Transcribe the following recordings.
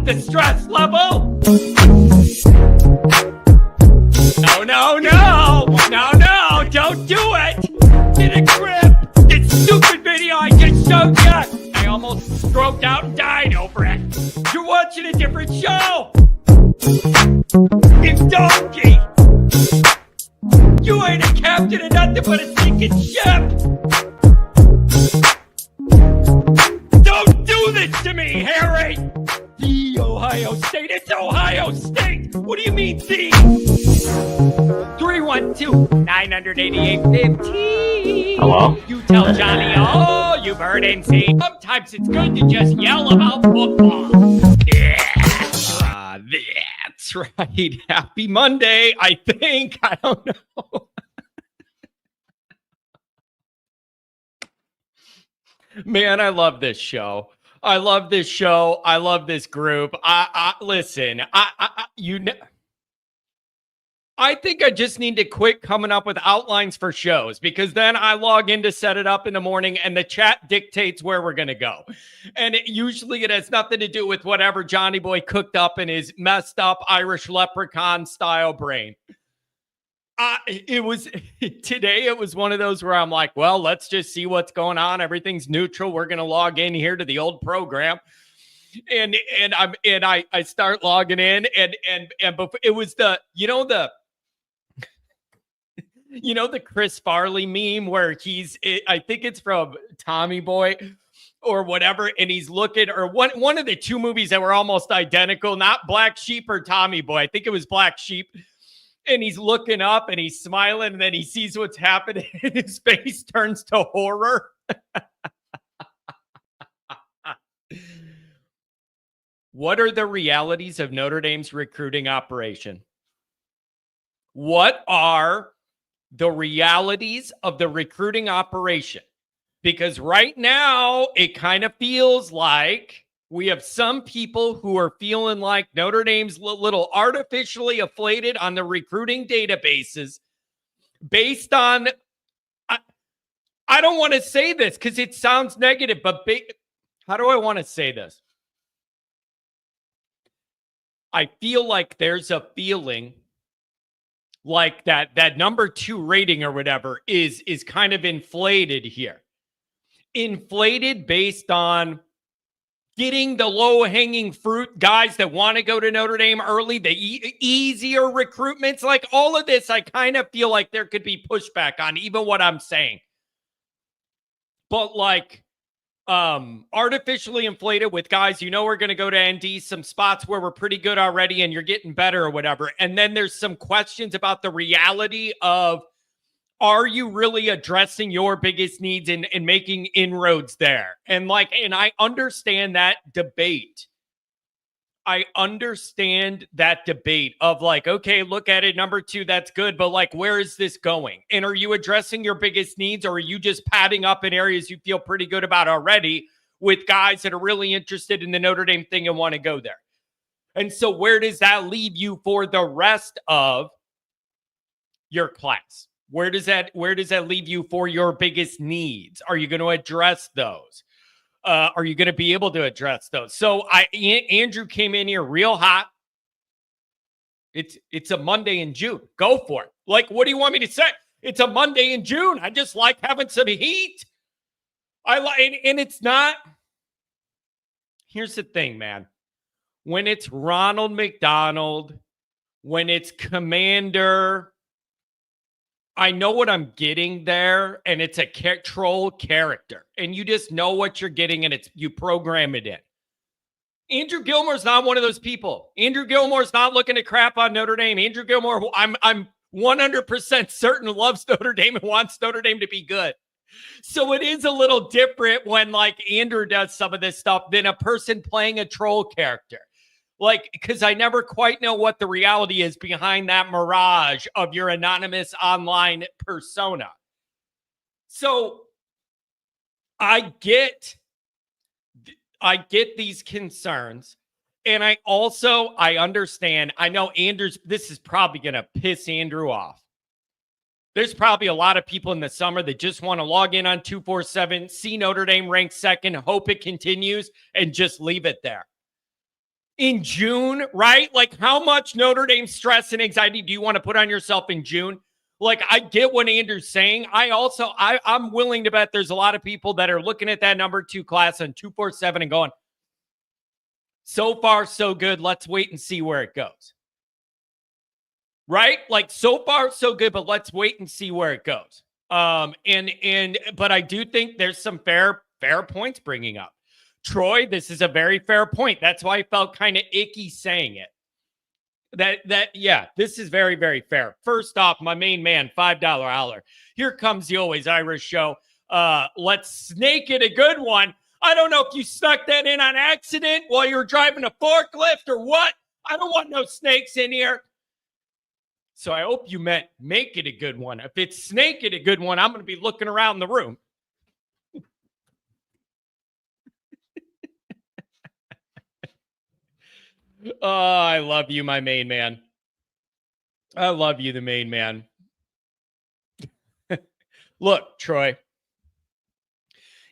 up the stress level. No, don't do it. Get a grip. This stupid video I just showed you. I almost stroked out and died over it. You're watching a different show. It's donkey. You ain't a captain of nothing but a sinking ship. Don't do this to me, Harry. The Ohio State. It's Ohio State. What do you mean, the? 312-988-15. Hello? You tell Johnny all you've heard and seen. Sometimes it's good to just yell about football. Yeah. That's right. Happy Monday, I think. I don't know. Man, I love this show. I love this show. I love this group. Listen, I think I just need to quit coming up with outlines for shows, because then I log in to set it up in the morning and the chat dictates where we're going to go. And usually it has nothing to do with whatever Johnny Boy cooked up in his messed up Irish leprechaun style brain. Today it was one of those where I'm like, well, let's just see what's going on. Everything's neutral. We're going to log in here to the old program. And I start logging in and before, it was the Chris Farley meme where I think it's from Tommy Boy or whatever, and he's looking, or one of the two movies that were almost identical, not Black Sheep or Tommy Boy. I think it was Black Sheep. And he's looking up and he's smiling, and then he sees what's happening and his face turns to horror. What are the realities of Notre Dame's recruiting operation? What are the realities of the recruiting operation? Because right now, it kind of feels like we have some people who are feeling like Notre Dame's a little artificially inflated on the recruiting databases based on, I don't want to say this because it sounds negative, but how do I want to say this? I feel like there's a feeling like that number 2 rating or whatever is kind of inflated here. Inflated based on getting the low-hanging fruit guys that want to go to Notre Dame early, the easier recruitments, like all of this, I kind of feel like there could be pushback on even what I'm saying. But like artificially inflated with guys, we're going to go to ND, some spots where we're pretty good already and you're getting better or whatever. And then there's some questions about the reality of, are you really addressing your biggest needs and making inroads there? And I understand that debate. I understand that debate of like, okay, look at it. Number 2, that's good. But like, where is this going? And are you addressing your biggest needs, or are you just padding up in areas you feel pretty good about already with guys that are really interested in the Notre Dame thing and want to go there? And so where does that leave you for the rest of your class? Where does that leave you for your biggest needs? Are you going to address those? Are you going to be able to address those? So Andrew came in here real hot. It's a Monday in June. Go for it. Like, what do you want me to say? It's a Monday in June. I just like having some heat. And it's not. Here's the thing, man. When it's Ronald McDonald, when it's Commander, I know what I'm getting there, and it's a troll character, and you just know what you're getting, and you program it in. Andrew Gilmore's not one of those people. Andrew Gilmore's not looking to crap on Notre Dame. Andrew Gilmore, I'm 100% certain loves Notre Dame and wants Notre Dame to be good. So it is a little different when like Andrew does some of this stuff than a person playing a troll character. Like, because I never quite know what the reality is behind that mirage of your anonymous online persona. So I get these concerns. And I understand. I know this is probably going to piss Andrew off. There's probably a lot of people in the summer that just want to log in on 247, see Notre Dame ranked second, hope it continues, and just leave it there. in June, right? Like, how much Notre Dame stress and anxiety do you want to put on yourself in June? Like, I get what Andrew's saying. I'm willing to bet there's a lot of people that are looking at that number 2 class on 247 and going, so far, so good. Let's wait and see where it goes. Right? Like, so far, so good, but let's wait and see where it goes. But I do think there's some fair points bringing up. Troy, this is a very fair point. That's why I felt kind of icky saying it. Yeah, this is very, very fair. First off, my main man, $5 howler. Here comes the always Irish show. Let's snake it a good one. I don't know if you snuck that in on accident while you were driving a forklift or what. I don't want no snakes in here. So I hope you meant make it a good one. If it's snake it a good one, I'm going to be looking around the room. Oh, I love you, my main man. I love you, the main man. Look, Troy,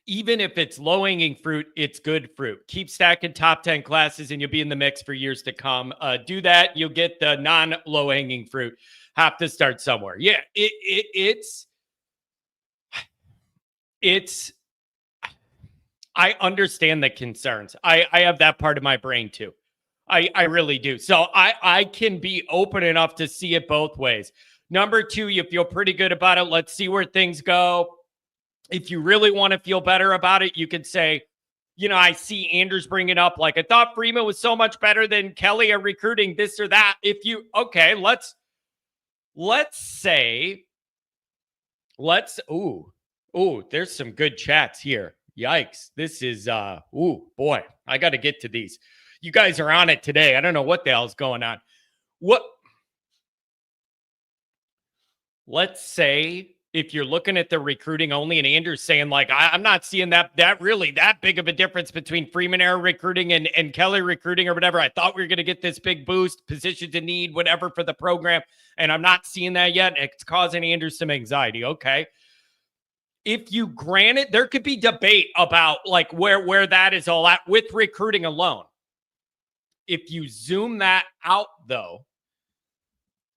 even if it's low-hanging fruit, it's good fruit. Keep stacking top 10 classes and you'll be in the mix for years to come. Do that, you'll get the non-low-hanging fruit. Have to start somewhere. Yeah, it's I understand the concerns. I have that part of my brain too. I really do. So I can be open enough to see it both ways. Number 2, you feel pretty good about it. Let's see where things go. If you really want to feel better about it, you could say, I see Anders bring it up. Like, I thought Freeman was so much better than Kelly at recruiting this or that. There's some good chats here. Yikes. This is, boy, I got to get to these. You guys are on it today. I don't know what the hell's going on. Let's say if you're looking at the recruiting only and Andrew's saying, like, I'm not seeing that big of a difference between Freeman era recruiting and Kelly recruiting or whatever. I thought we were going to get this big boost, position to need, whatever for the program. And I'm not seeing that yet. It's causing Andrew some anxiety. Okay. If you grant it, there could be debate about like where that is all at with recruiting alone. If you zoom that out, though,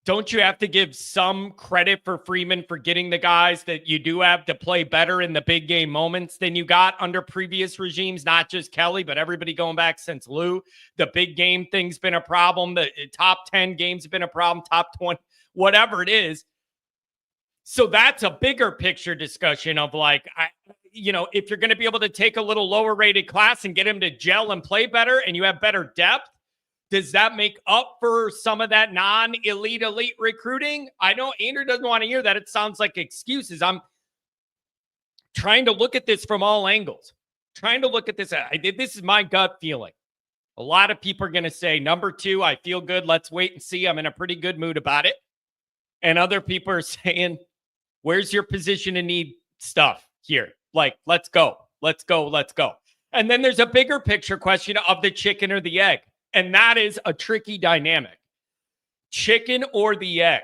don't you have to give some credit for Freeman for getting the guys that you do have to play better in the big game moments than you got under previous regimes? Not just Kelly, but everybody going back since Lou. The big game thing's been a problem. The top 10 games have been a problem. Top 20, whatever it is. So that's a bigger picture discussion of like, if you're going to be able to take a little lower rated class and get him to gel and play better and you have better depth, does that make up for some of that non-elite recruiting? I know Andrew doesn't want to hear that. It sounds like excuses. I'm trying to look at this from all angles. This is my gut feeling. A lot of people are going to say, number 2, I feel good. Let's wait and see. I'm in a pretty good mood about it. And other people are saying, where's your position and need stuff here? Like, let's go. And then there's a bigger picture question of the chicken or the egg. And that is a tricky dynamic. Chicken or the egg.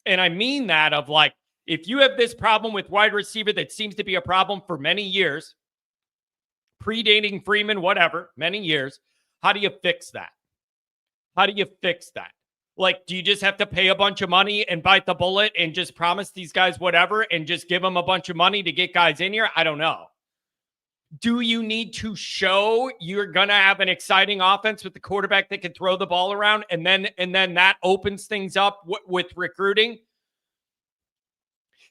And I mean that of like, if you have this problem with wide receiver that seems to be a problem for many years, predating Freeman, whatever, many years, how do you fix that? Like, do you just have to pay a bunch of money and bite the bullet and just promise these guys whatever and just give them a bunch of money to get guys in here? I don't know. Do you need to show you're going to have an exciting offense with the quarterback that can throw the ball around and then that opens things up with recruiting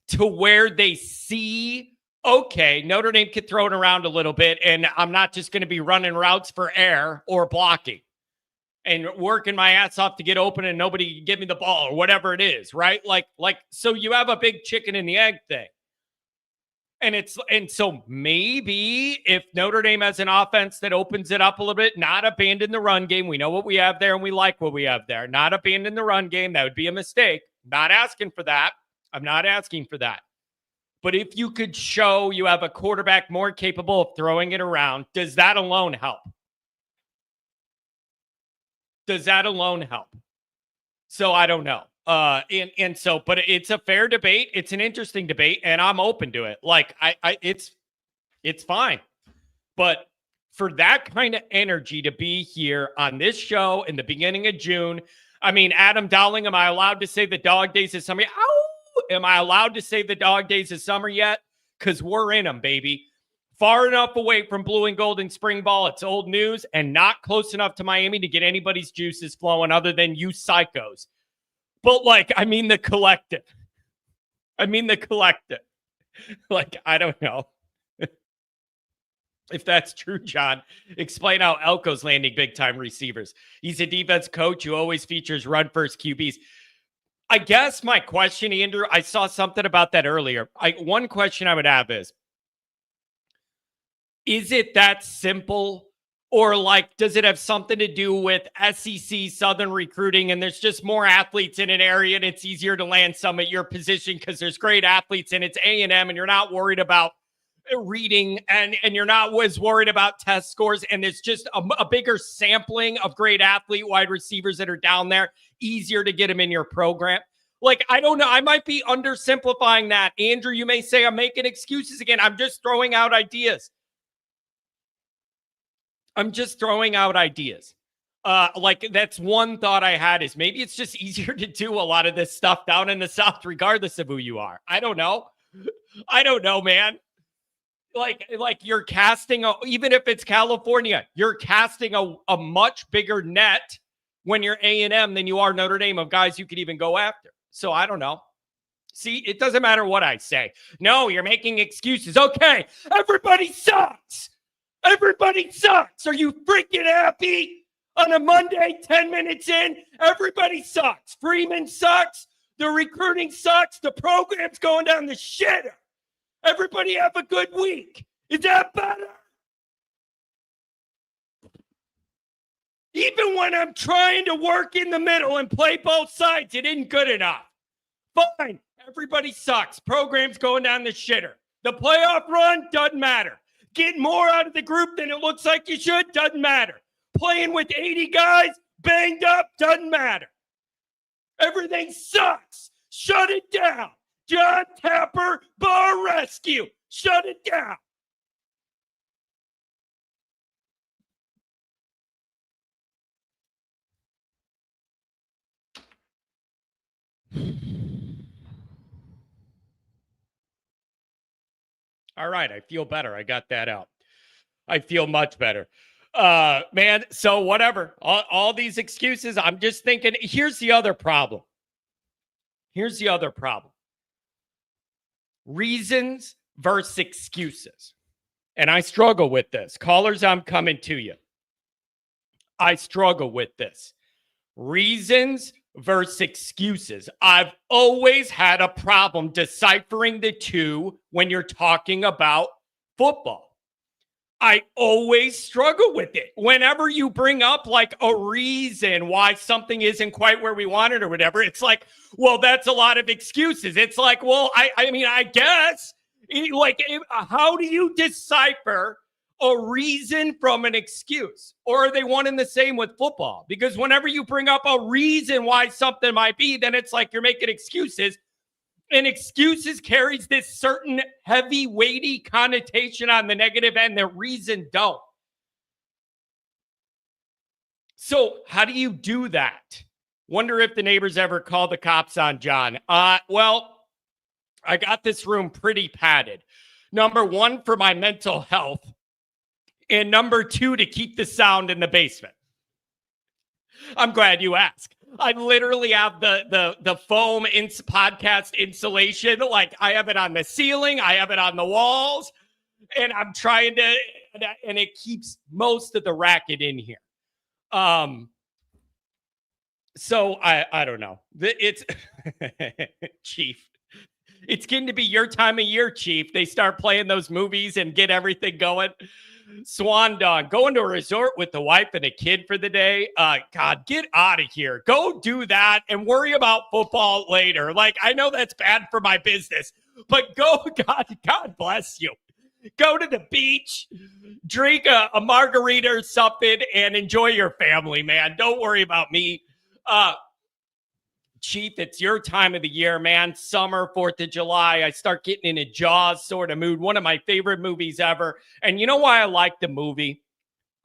to where they see, okay, Notre Dame can throw it around a little bit and I'm not just going to be running routes for air or blocking and working my ass off to get open and nobody can give me the ball or whatever it is, right? Like, so you have a big chicken and the egg thing. And so maybe if Notre Dame has an offense that opens it up a little bit, not abandon the run game. We know what we have there and we like what we have there. Not abandon the run game. That would be a mistake. Not asking for that. I'm not asking for that. But if you could show you have a quarterback more capable of throwing it around, does that alone help? So I don't know. But it's a fair debate. It's an interesting debate, and I'm open to it. Like it's fine. But for that kind of energy to be here on this show in the beginning of June. I mean, Adam Dowling, am I allowed to say the dog days of summer? Ow! Am I allowed to say the dog days of summer yet? Because we're in them, baby. Far enough away from blue and gold and spring ball, it's old news, and not close enough to Miami to get anybody's juices flowing other than you psychos. But, like, I mean the collective. Like, I don't know. If that's true, John, explain how Elko's landing big-time receivers. He's a defense coach who always features run-first QBs. I guess my question, Andrew, I saw something about that earlier. One question I would have is it that simple? Or, like, does it have something to do with SEC Southern recruiting and there's just more athletes in an area and it's easier to land some at your position because there's great athletes and it's A&M and you're not worried about reading and you're not as worried about test scores and there's just a bigger sampling of great athlete wide receivers that are down there, easier to get them in your program? Like, I don't know. I might be undersimplifying that. Andrew, you may say I'm making excuses again. I'm just throwing out ideas. Like, that's one thought I had is maybe it's just easier to do a lot of this stuff down in the South, regardless of who you are. I don't know, man. Like you're casting, even if it's California, you're casting a much bigger net when you're A&M than you are Notre Dame of guys you could even go after. So I don't know. See, it doesn't matter what I say. No, you're making excuses. Okay, everybody sucks. Everybody sucks. Are you freaking happy? On a Monday, 10 minutes in, everybody sucks. Freeman sucks. The recruiting sucks. The program's going down the shitter. Everybody have a good week. Is that better? Even when I'm trying to work in the middle and play both sides, it isn't good enough. Fine. Everybody sucks. Program's going down the shitter. The playoff run doesn't matter. Getting more out of the group than it looks like you should doesn't matter. Playing with 80 guys banged up doesn't matter. Everything sucks. Shut it down. John Tapper, bar rescue. Shut it down. All right, I feel better. I got that out. I feel much better. Man, so whatever. All these excuses, I'm just thinking, here's the other problem. Reasons versus excuses. And I struggle with this. Callers, I'm coming to you. I struggle with this. Reasons versus excuses. I've always had a problem deciphering the two when you're talking about football. I always struggle with it. Whenever you bring up like a reason why something isn't quite where we want it or whatever, it's like, well, that's a lot of excuses. It's like, well, I mean, I guess, how do you decipher a reason from an excuse? Or are they one and the same with football? Because whenever you bring up a reason why something might be, then it's like you're making excuses. And excuses carries this certain heavy, weighty connotation on the negative end that reason don't. So how do you do that? Wonder if the neighbors ever call the cops on John. Well, I got this room pretty padded. Number one, for my mental health. And number two, to keep the sound in the basement. I'm glad you asked. I literally have the foam podcast insulation. Like, I have it on the ceiling. I have it on the walls. And I'm trying to, and it keeps most of the racket in here. So I don't know. It's Chief. It's getting to be your time of year, Chief. They start playing those movies and get everything going. Swan dog, going to a resort with the wife and a kid for the day. God, get out of here. Go do that and worry about football later. Like, I know that's bad for my business, but go, God bless you. Go to the beach, drink a margarita or something, and enjoy your family, man. Don't worry about me. Chief, it's your time of the year, man. Summer, 4th of July. I start getting in a Jaws sort of mood. One of my favorite movies ever. And you know why I like the movie?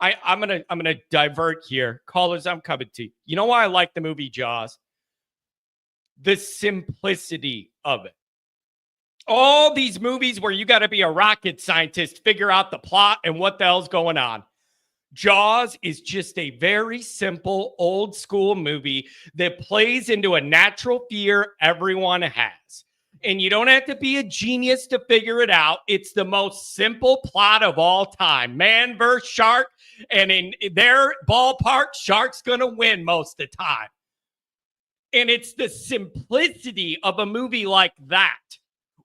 I'm gonna divert here. Callers, I'm coming to you. You know why I like the movie Jaws? The simplicity of it. All these movies where you got to be a rocket scientist, figure out the plot and what the hell's going on. Jaws is just a very simple, old school movie that plays into a natural fear everyone has. And you don't have to be a genius to figure it out. It's the most simple plot of all time. Man versus shark. And in their ballpark, shark's going to win most of the time. And it's the simplicity of a movie like that.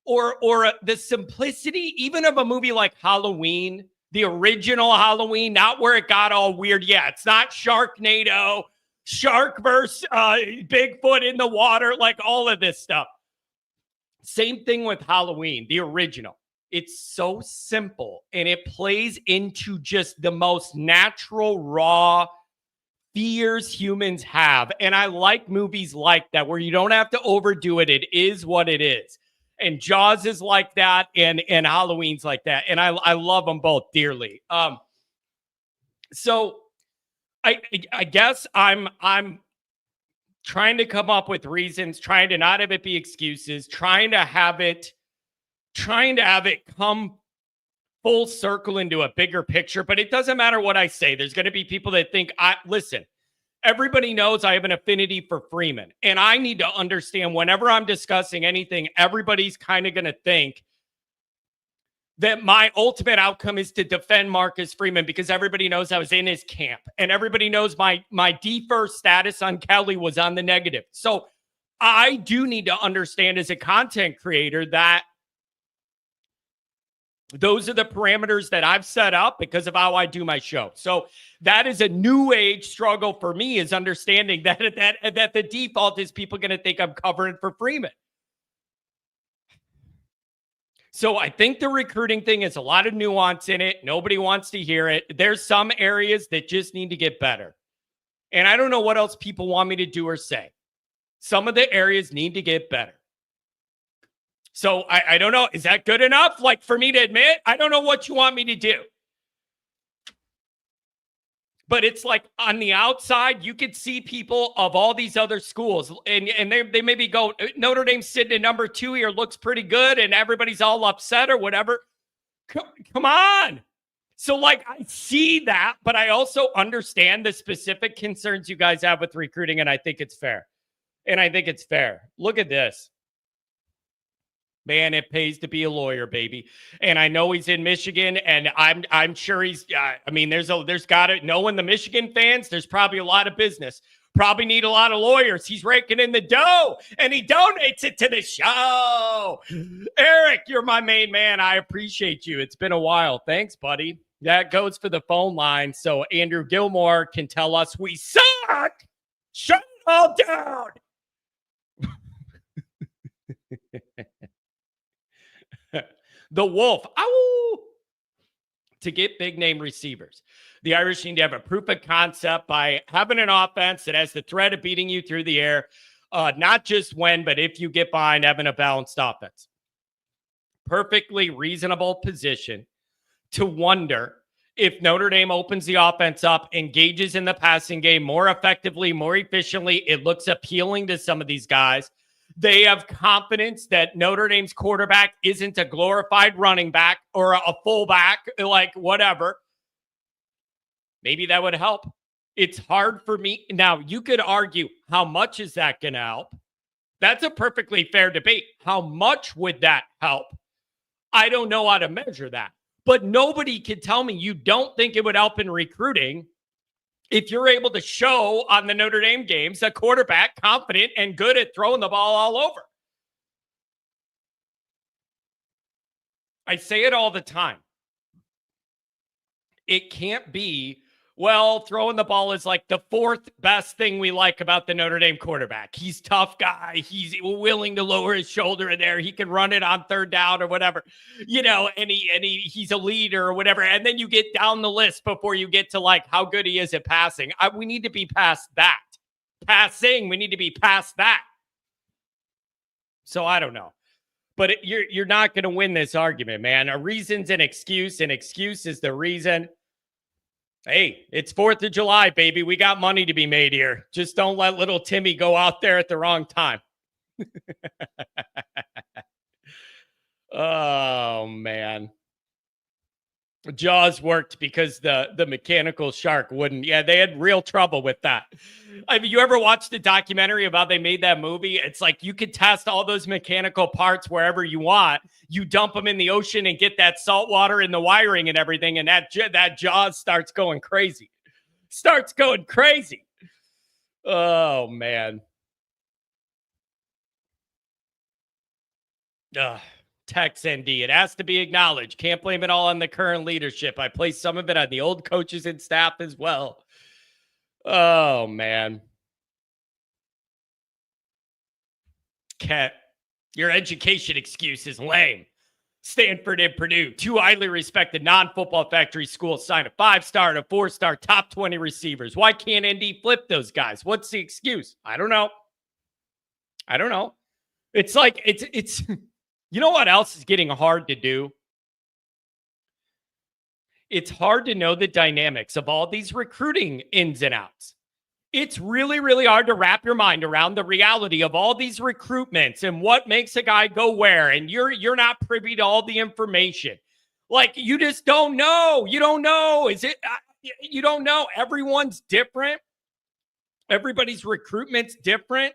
Or the simplicity even of a movie like Halloween, the original Halloween, not where it got all weird. Yeah, it's not Sharknado, shark versus Bigfoot in the water, like all of this stuff. Same thing with Halloween, the original. It's so simple, and it plays into just the most natural, raw fears humans have. And I like movies like that, where you don't have to overdo it. It is what it is. And Jaws is like that, and Halloween's like that. And I love them both dearly. So I guess I'm trying to come up with reasons, trying to not have it be excuses, trying to have it come full circle into a bigger picture. But it doesn't matter what I say. There's going to be people that think, listen, everybody knows I have an affinity for Freeman. And I need to understand whenever I'm discussing anything, everybody's kind of going to think that my ultimate outcome is to defend Marcus Freeman, because everybody knows I was in his camp. And everybody knows my defer status on Kelly was on the negative. So I do need to understand as a content creator that those are the parameters that I've set up because of how I do my show. So that is a new age struggle for me, is understanding that the default is people going to think I'm covering for Freeman. So I think the recruiting thing is a lot of nuance in it. Nobody wants to hear it. There's some areas that just need to get better. And I don't know what else people want me to do or say. Some of the areas need to get better. So I don't know. Is that good enough? Like for me to admit? I don't know what you want me to do. But it's like on the outside, you could see people of all these other schools, and they maybe go, Notre Dame sitting at number 2 here looks pretty good, and everybody's all upset or whatever. Come on. So like I see that, but I also understand the specific concerns you guys have with recruiting, and I think it's fair. Look at this. Man, it pays to be a lawyer, baby. And I know he's in Michigan, and I'm sure he's. There's got to, knowing the Michigan fans, there's probably a lot of business. Probably need a lot of lawyers. He's raking in the dough, and he donates it to the show. Eric, you're my main man. I appreciate you. It's been a while. Thanks, buddy. That goes for the phone line, so Andrew Gilmore can tell us we suck. Shut it all down. The Wolf. Ow! To get big name receivers, the Irish need to have a proof of concept by having an offense that has the threat of beating you through the air. Not just when, but if you get behind, having a balanced offense. Perfectly reasonable position to wonder if Notre Dame opens the offense up, engages in the passing game more effectively, more efficiently. It looks appealing to some of these guys. They have confidence that Notre Dame's quarterback isn't a glorified running back or a fullback, like whatever. Maybe that would help. It's hard for me. Now, you could argue, how much is that going to help? That's a perfectly fair debate. How much would that help? I don't know how to measure that. But nobody can tell me you don't think it would help in recruiting if you're able to show on the Notre Dame games a quarterback confident and good at throwing the ball all over. I say it all the time. It can't be, well, throwing the ball is like the fourth best thing we like about the Notre Dame quarterback. He's a tough guy. He's willing to lower his shoulder in there. He can run it on third down or whatever, and he's a leader or whatever. And then you get down the list before you get to like how good he is at passing. We need to be past that. Passing, we need to be past that. So I don't know. But you're not going to win this argument, man. A reason's an excuse. An excuse is the reason. Hey, it's 4th of July, baby. We got money to be made here. Just don't let little Timmy go out there at the wrong time. Oh, man. Jaws worked because the mechanical shark wouldn't. Yeah, they had real trouble with that. I mean, you ever watched the documentary about they made that movie? It's like you could test all those mechanical parts wherever you want. You dump them in the ocean and get that salt water in the wiring and everything, and that Jaws starts going crazy. Oh, man. Tex ND. It has to be acknowledged. Can't blame it all on the current leadership. I place some of it on the old coaches and staff as well. Oh, man. Ket, your education excuse is lame. Stanford and Purdue, 2 highly respected non-football factory schools, sign a 5-star and a 4-star top 20 receivers. Why can't ND flip those guys? What's the excuse? I don't know. It's like, it's you know what else is getting hard to do? It's hard to know the dynamics of all these recruiting ins and outs. It's really, really hard to wrap your mind around the reality of all these recruitments and what makes a guy go where. And you're not privy to all the information. Like, you just don't know. You don't know. You don't know. Everyone's different. Everybody's recruitment's different.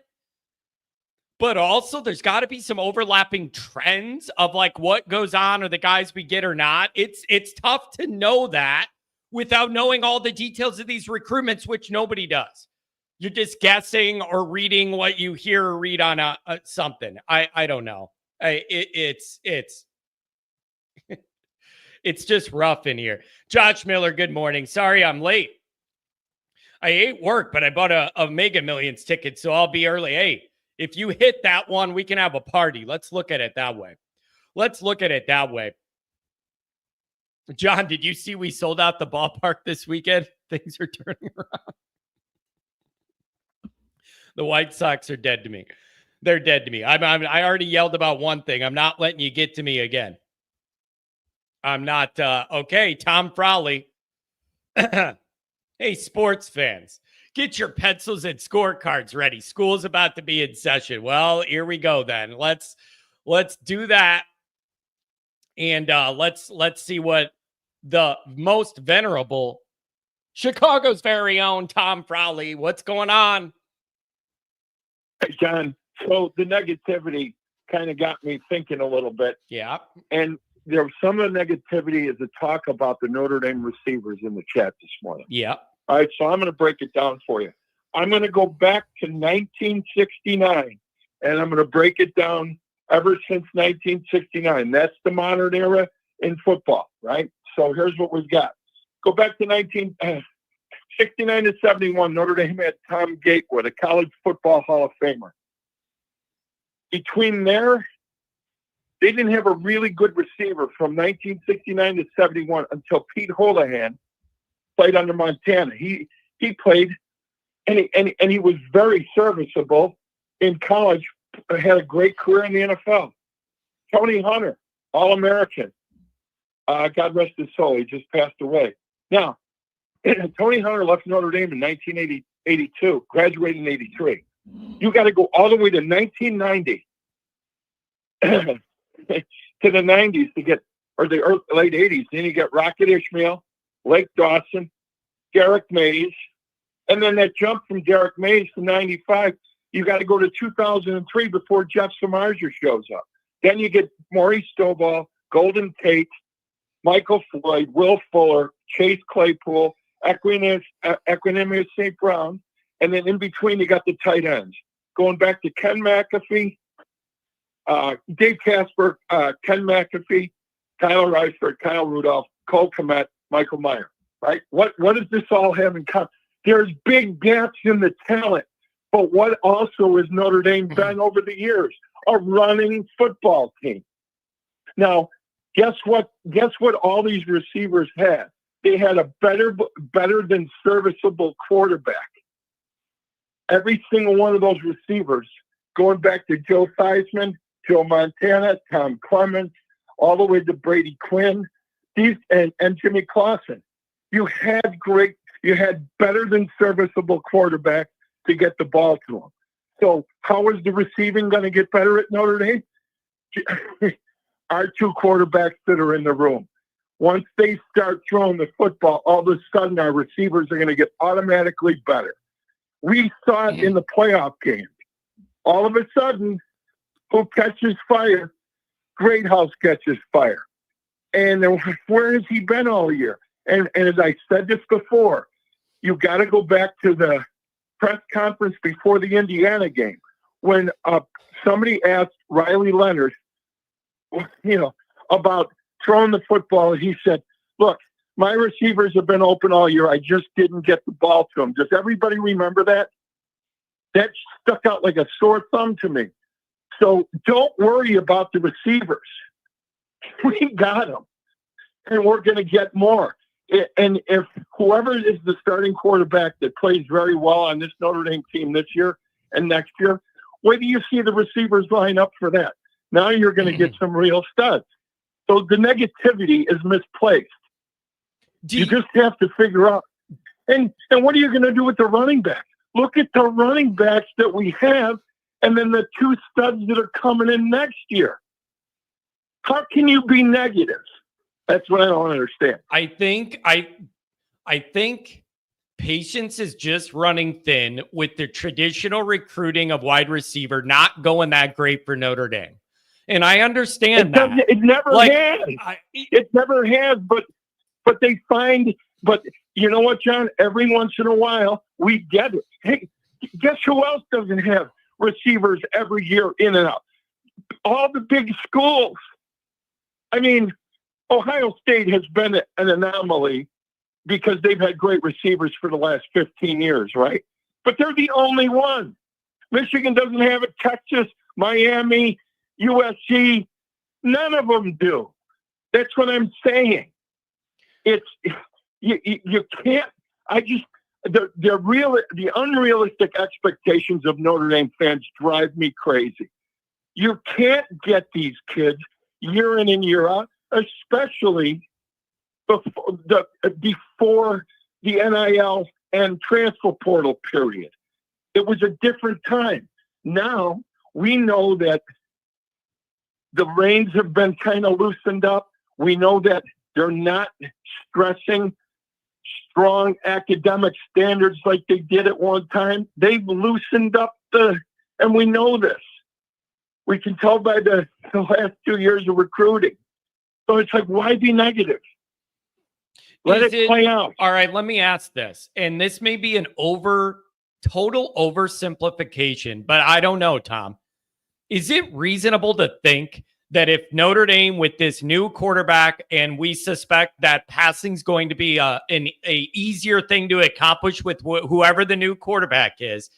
But also, there's got to be some overlapping trends of like what goes on or the guys we get or not. It's tough to know that without knowing all the details of these recruitments, which nobody does. You're just guessing or reading what you hear or read on something. I don't know. It's just rough in here. Josh Miller, good morning. Sorry I'm late. I ate work, but I bought a Mega Millions ticket, so I'll be early. Hey, if you hit that one, we can have a party. Let's look at it that way. John, did you see we sold out the ballpark this weekend? Things are turning around. The White Sox are dead to me. They're dead to me. I already yelled about one thing. I'm not letting you get to me again. I'm not. Okay, Tom Frawley. Hey, sports fans. Get your pencils and scorecards ready. School's about to be in session. Well, here we go then. Let's do that. And let's see what the most venerable Chicago's very own Tom Frawley. What's going on? Hey, John. So the negativity kind of got me thinking a little bit. Yeah. And there was some of the negativity is the talk about the Notre Dame receivers in the chat this morning. Yeah. All right, so I'm going to break it down for you. I'm going to go back to 1969, and I'm going to break it down ever since 1969. That's the modern era in football, right? So here's what we've got. Go back to 1969 to 71. Notre Dame had Tom Gatewood, a college football Hall of Famer. Between there, they didn't have a really good receiver from 1969 to 71 until Pete Holohan played under Montana. He played, and he was very serviceable in college. Had a great career in the NFL. Tony Hunter, All-American. God rest his soul. He just passed away. Now, Tony Hunter left Notre Dame in 1982, graduated in 83. You got to go all the way to 1990 to the 90s to get, or the late 80s. Then you get Rocket Ishmael, Lake Dawson, Derek Mays, and then that jump from Derek Mays to 95, you got to go to 2003 before Jeff Samardzija shows up. Then you get Maurice Stovall, Golden Tate, Michael Floyd, Will Fuller, Chase Claypool, Equanimous St. Brown, and then in between you got the tight ends. Going back to Ken McAfee, Dave Casper, Ken McAfee, Kyle Reisford, Kyle Rudolph, Cole Kmet, Michael Meyer, right? What does this all have in common? There's big gaps in the talent, but what also is Notre Dame been over the years? A running football team. Now, guess what all these receivers had? They had a better than serviceable quarterback. Every single one of those receivers, going back to Joe Theismann, Joe Montana, Tom Clements, all the way to Brady Quinn, and Jimmy Clausen. You had better than serviceable quarterbacks to get the ball to them. So how is the receiving going to get better at Notre Dame? Our two quarterbacks that are in the room. Once they start throwing the football, all of a sudden our receivers are going to get automatically better. We saw it in the playoff games. All of a sudden, who catches fire? Greathouse catches fire. And where has he been all year? And as I said this before, you got to go back to the press conference before the Indiana game when somebody asked Riley Leonard, about throwing the football. And he said, look, my receivers have been open all year. I just didn't get the ball to them. Does everybody remember that? That stuck out like a sore thumb to me. So don't worry about the receivers. We got them. And we're going to get more. And if whoever is the starting quarterback that plays very well on this Notre Dame team this year and next year, wait till you see the receivers line up for that. Now you're going to get some real studs. So the negativity is misplaced. You just have to figure out. And what are you going to do with the running backs? Look at the running backs that we have and then the two studs that are coming in next year. How can you be negative? That's what I don't understand. I think patience is just running thin with the traditional recruiting of wide receiver not going that great for Notre Dame. And I understand that. It never has. It never has, but they find, but you know what, John? Every once in a while, we get it. Hey, guess who else doesn't have receivers every year in and out? All the big schools. I mean, Ohio State has been an anomaly because they've had great receivers for the last 15 years, right? But they're the only one. Michigan doesn't have it. Texas, Miami, USC, none of them do. That's what I'm saying. It's you can't. The unrealistic expectations of Notre Dame fans drive me crazy. You can't get these kids year in and year out, especially before the NIL and transfer portal period. It was a different time. Now we know that the reins have been kind of loosened up. We know that they're not stressing strong academic standards like they did at one time. They've loosened up and we know this. We can tell by the last 2 years of recruiting. So it's like, why be negative? Let it play out. All right, let me ask this. And this may be an total oversimplification, but I don't know, Tom. Is it reasonable to think that if Notre Dame with this new quarterback, and we suspect that passing is going to be an easier thing to accomplish with whoever the new quarterback is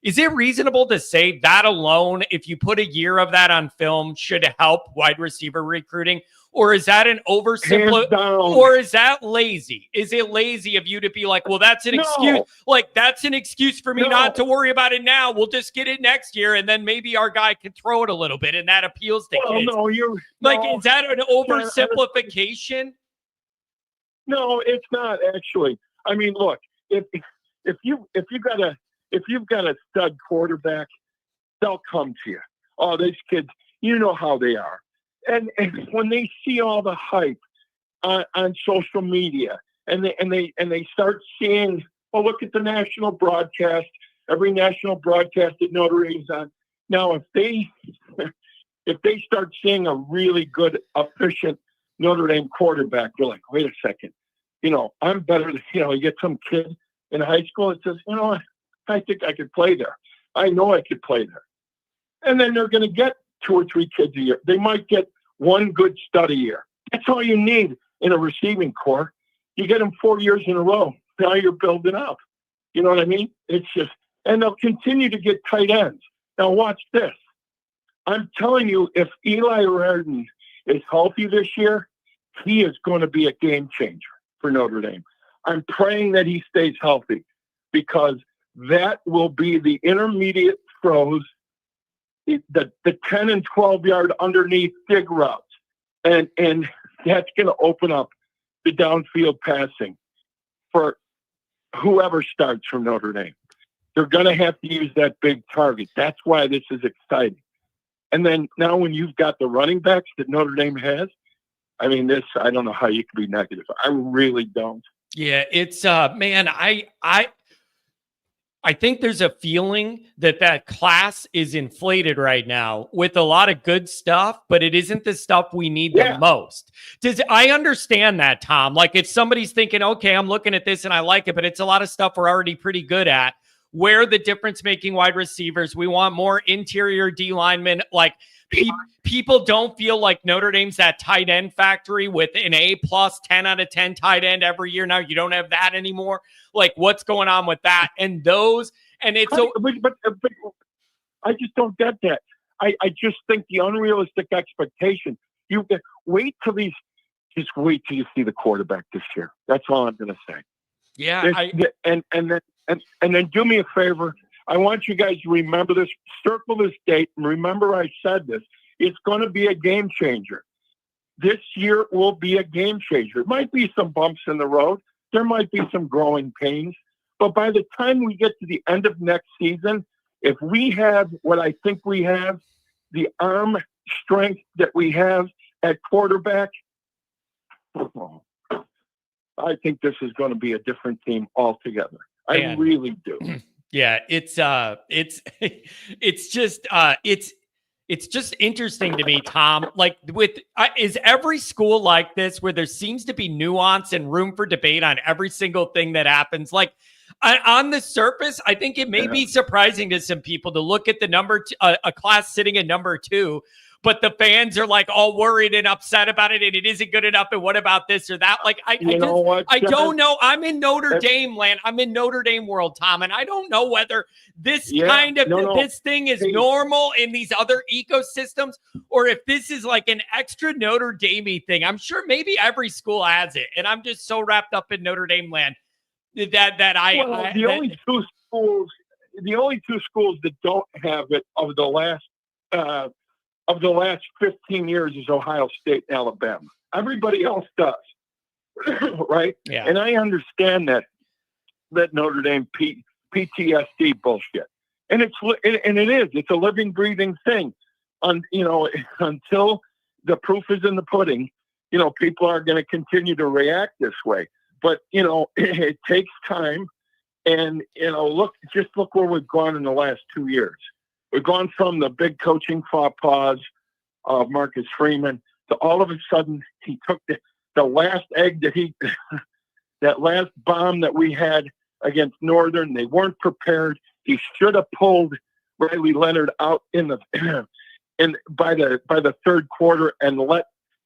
it reasonable to say that alone, if you put a year of that on film, should help wide receiver recruiting? Or is that an oversimplification? Or is that lazy? Is it lazy of you to be like, well, that's an excuse? Like, that's an excuse for me not to worry about it now. We'll just get it next year, and then maybe our guy can throw it a little bit, and that appeals to kids. Is that an oversimplification? No, it's not actually. I mean, look, if you've got a stud quarterback, they'll come to you. Oh, these kids, you know how they are. And when they see all the hype on social media, and they start seeing, oh, look at the national broadcast, every national broadcast that Notre Dame's on. Now, if they start seeing a really good, efficient Notre Dame quarterback, they're like, wait a second, I'm better than, you get some kid in high school that says, I think I could play there. I know I could play there. And then they're going to get 2 or 3 kids a year. They might get one good stud a year. That's all you need in a receiving corps. You get them 4 years in a row. Now you're building up. You know what I mean? It's just, and they'll continue to get tight ends. Now watch this. I'm telling you, if Eli Reardon is healthy this year, he is going to be a game changer for Notre Dame. I'm praying that he stays healthy because that will be the intermediate throws, the 10 and 12 yard underneath dig routes. And that's going to open up the downfield passing. for whoever starts from Notre Dame. They're going to have to use that big target. That's why this is exciting. And then now when you've got the running backs that Notre Dame has, I mean, I don't know how you can be negative. I really don't. Yeah, it's man, I think there's a feeling that class is inflated right now with a lot of good stuff, but it isn't the stuff we need the most. I understand that, Tom? Like if somebody's thinking, okay, I'm looking at this and I like it, but it's a lot of stuff we're already pretty good at. Where the difference-making wide receivers, we want more interior D linemen. Like people don't feel like Notre Dame's that tight end factory with an A+, 10 out of 10 tight end every year. Now you don't have that anymore. Like what's going on with that? And it's but I just don't get that. I just think the unrealistic expectation. Wait till you see the quarterback this year. That's all I'm going to say. Yeah, and then do me a favor. I want you guys to remember this. Circle this date and remember I said this. It's going to be a game changer. This year will be a game changer. It might be some bumps in the road. There might be some growing pains. But by the time we get to the end of next season, if we have what I think we have, the arm strength that we have at quarterback, I think this is going to be a different team altogether. I really do. Yeah, it's just interesting to me, Tom. Like is every school like this where there seems to be nuance and room for debate on every single thing that happens? Like on the surface, I think it may be surprising to some people to look at the a class sitting at number 2. But the fans are like all worried and upset about it, and it isn't good enough. And what about this or that? Like, I don't know. I'm in Notre Dame land. I'm in Notre Dame world, Tom, and I don't know whether this this thing is normal in these other ecosystems, or if this is like an extra Notre Dame thing. I'm sure maybe every school has it, and I'm just so wrapped up in Notre Dame land that only two schools that don't have it of the last 15 years is Ohio State and Alabama. Everybody else does, right? Yeah. And I understand that Notre Dame PTSD bullshit, and it's a living, breathing thing. Until the proof is in the pudding, people are going to continue to react this way. But it takes time, and look where we've gone in the last 2 years. We've gone from the big coaching faux pas of Marcus Freeman to all of a sudden he took the last egg that last bomb that we had against Northern. They weren't prepared. He should have pulled Riley Leonard out by the third quarter and let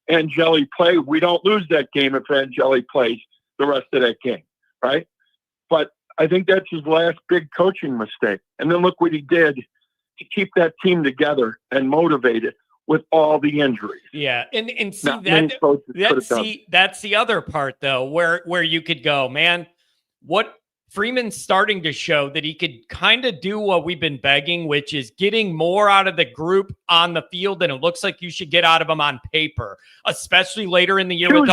Angeli play. We don't lose that game if Angeli plays the rest of that game, right? But I think that's his last big coaching mistake. And then look what he did to keep that team together and motivated with all the injuries. Yeah. And see that's the other part though, where you could go, man, what Freeman's starting to show that he could kind of do what we've been begging, which is getting more out of the group on the field than it looks like you should get out of them on paper, especially later in the year with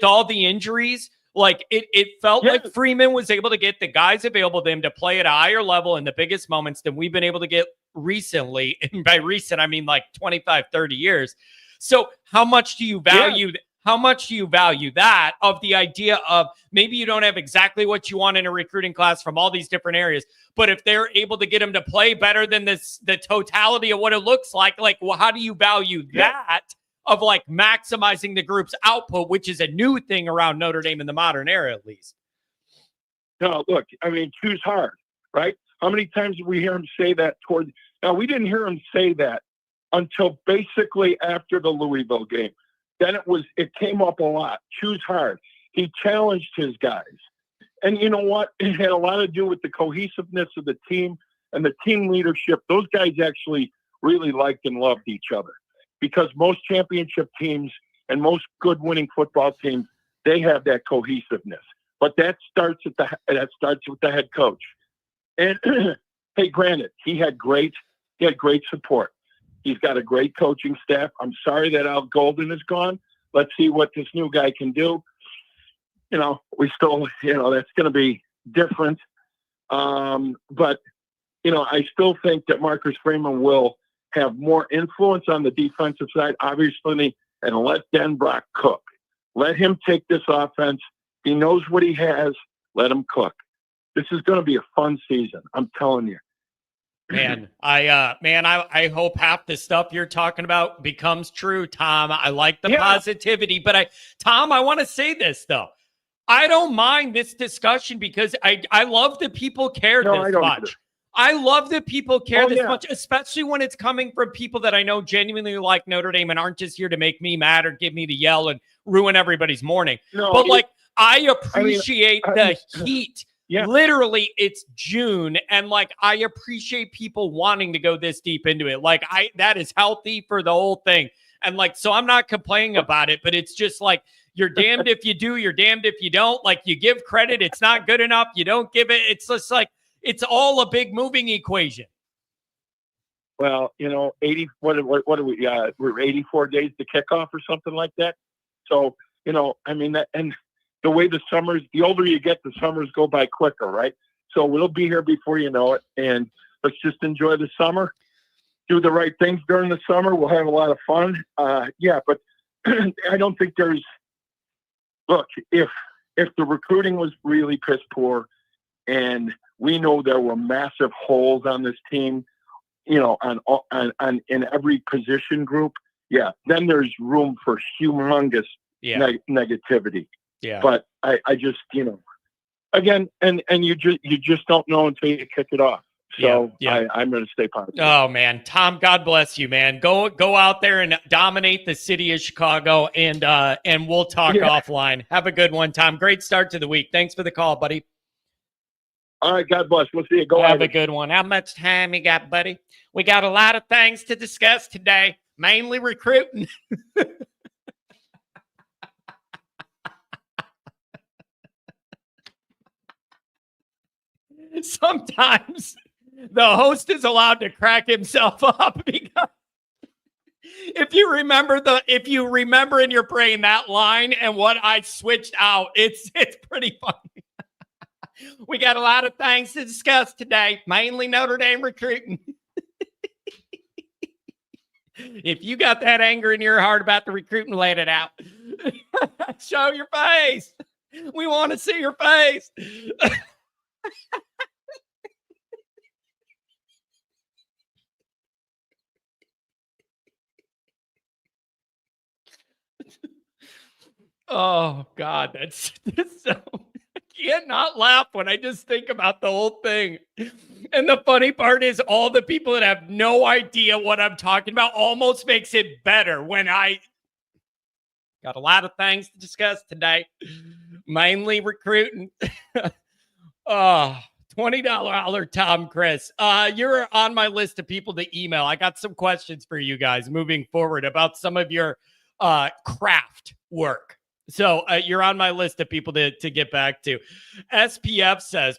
all the injuries. Like it felt like Freeman was able to get the guys available to him to play at a higher level in the biggest moments than we've been able to get recently. And by recent, I mean like 25, 30 years. So how much do you value How much do you value that of the idea of maybe you don't have exactly what you want in a recruiting class from all these different areas, but if they're able to get them to play better than the totality of what it looks like, well, how do you value that? Of like maximizing the group's output, which is a new thing around Notre Dame in the modern era, at least. No, look, I mean, choose hard, right? How many times did we hear him say that now we didn't hear him say that until basically after the Louisville game. Then it came up a lot. Choose hard. He challenged his guys. And you know what? It had a lot to do with the cohesiveness of the team and the team leadership. Those guys actually really liked and loved each other. Because most championship teams and most good winning football teams, they have that cohesiveness. But that starts with the head coach. And hey, granted, he had great support. He's got a great coaching staff. I'm sorry that Al Golden is gone. Let's see what this new guy can do. we still, that's going to be different. But, I still think that Marcus Freeman will have more influence on the defensive side, obviously, and let Denbrock cook. Let him take this offense. He knows what he has. Let him cook. This is going to be a fun season. I'm telling you. Man, I hope half the stuff you're talking about becomes true, Tom. I like the positivity, but Tom, I want to say this though. I don't mind this discussion because I love that people care this much. Either. I love that people care this much, especially when it's coming from people that I know genuinely like Notre Dame and aren't just here to make me mad or give me the yell and ruin everybody's morning. I appreciate the heat. Yeah. Literally, it's June, and I appreciate people wanting to go this deep into it. That is healthy for the whole thing. And so I'm not complaining about it, but it's just you're damned if you do, you're damned if you don't. You give credit, it's not good enough. You don't give it. It's just it's all a big moving equation. Well, 80, what are we, we're 84 days to kickoff or something like that. So, that, and the way the older you get, the summers go by quicker, right? So we'll be here before you know it. And let's just enjoy the summer, do the right things during the summer. We'll have a lot of fun. But I don't think look, if the recruiting was really piss poor and we know there were massive holes on this team, on in every position group, then there's room for humongous negativity. Yeah. But I just, again, and you just don't know until you kick it off. So I'm going to stay positive. Oh man, Tom, God bless you, man. Go out there and dominate the city of Chicago, and we'll talk offline. Have a good one, Tom. Great start to the week. Thanks for the call, buddy. All right, God bless. We'll see you. Go have a good one. How much time you got, buddy? We got a lot of things to discuss today, mainly recruiting. Sometimes the host is allowed to crack himself up because if you remember in your brain that line and what I switched out, it's pretty funny. We got a lot of things to discuss today, mainly Notre Dame recruiting. If you got that anger in your heart about the recruiting, let it out. Show your face. We want to see your face. Oh God, that's so. I can't not laugh when I just think about the whole thing. And the funny part is, all the people that have no idea what I'm talking about almost makes it better when I got a lot of things to discuss today, mainly recruiting. $20 Tom Chris. You're on my list of people to email. I got some questions for you guys moving forward about some of your craft work. So you're on my list of people to get back to. SPF says,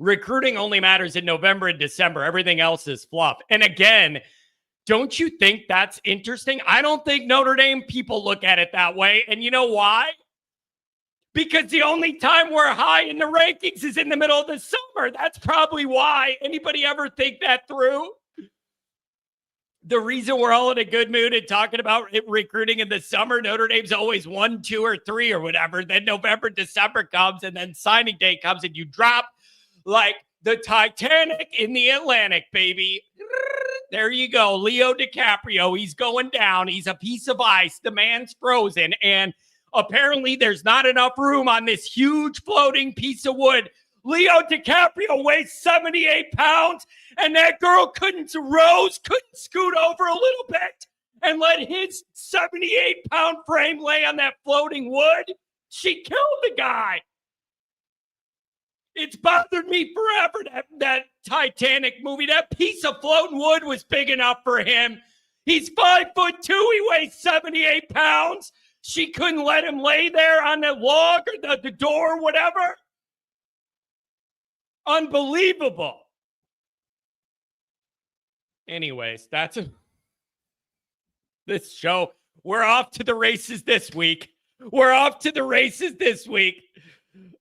recruiting only matters in November and December. Everything else is fluff. And again, don't you think that's interesting? I don't think Notre Dame people look at it that way. And you know why? Because the only time we're high in the rankings is in the middle of the summer. That's probably why. Anybody ever think that through? The reason we're all in a good mood and talking about recruiting in the summer, Notre Dame's always 1, 2, or 3 or whatever. Then November, December comes, and then signing day comes, and you drop like the Titanic in the Atlantic, baby. There you go. Leo DiCaprio, he's going down. He's a piece of ice. The man's frozen. And apparently there's not enough room on this huge floating piece of wood. Leo DiCaprio weighs 78 pounds, and that girl couldn't scoot over a little bit and let his 78-pound frame lay on that floating wood. She killed the guy. It's bothered me forever, that Titanic movie. That piece of floating wood was big enough for him. He's 5'2". He weighs 78 pounds. She couldn't let him lay there on the log or the door or whatever. Unbelievable. Anyways, that's this show. We're off to the races this week. We're off to the races this week.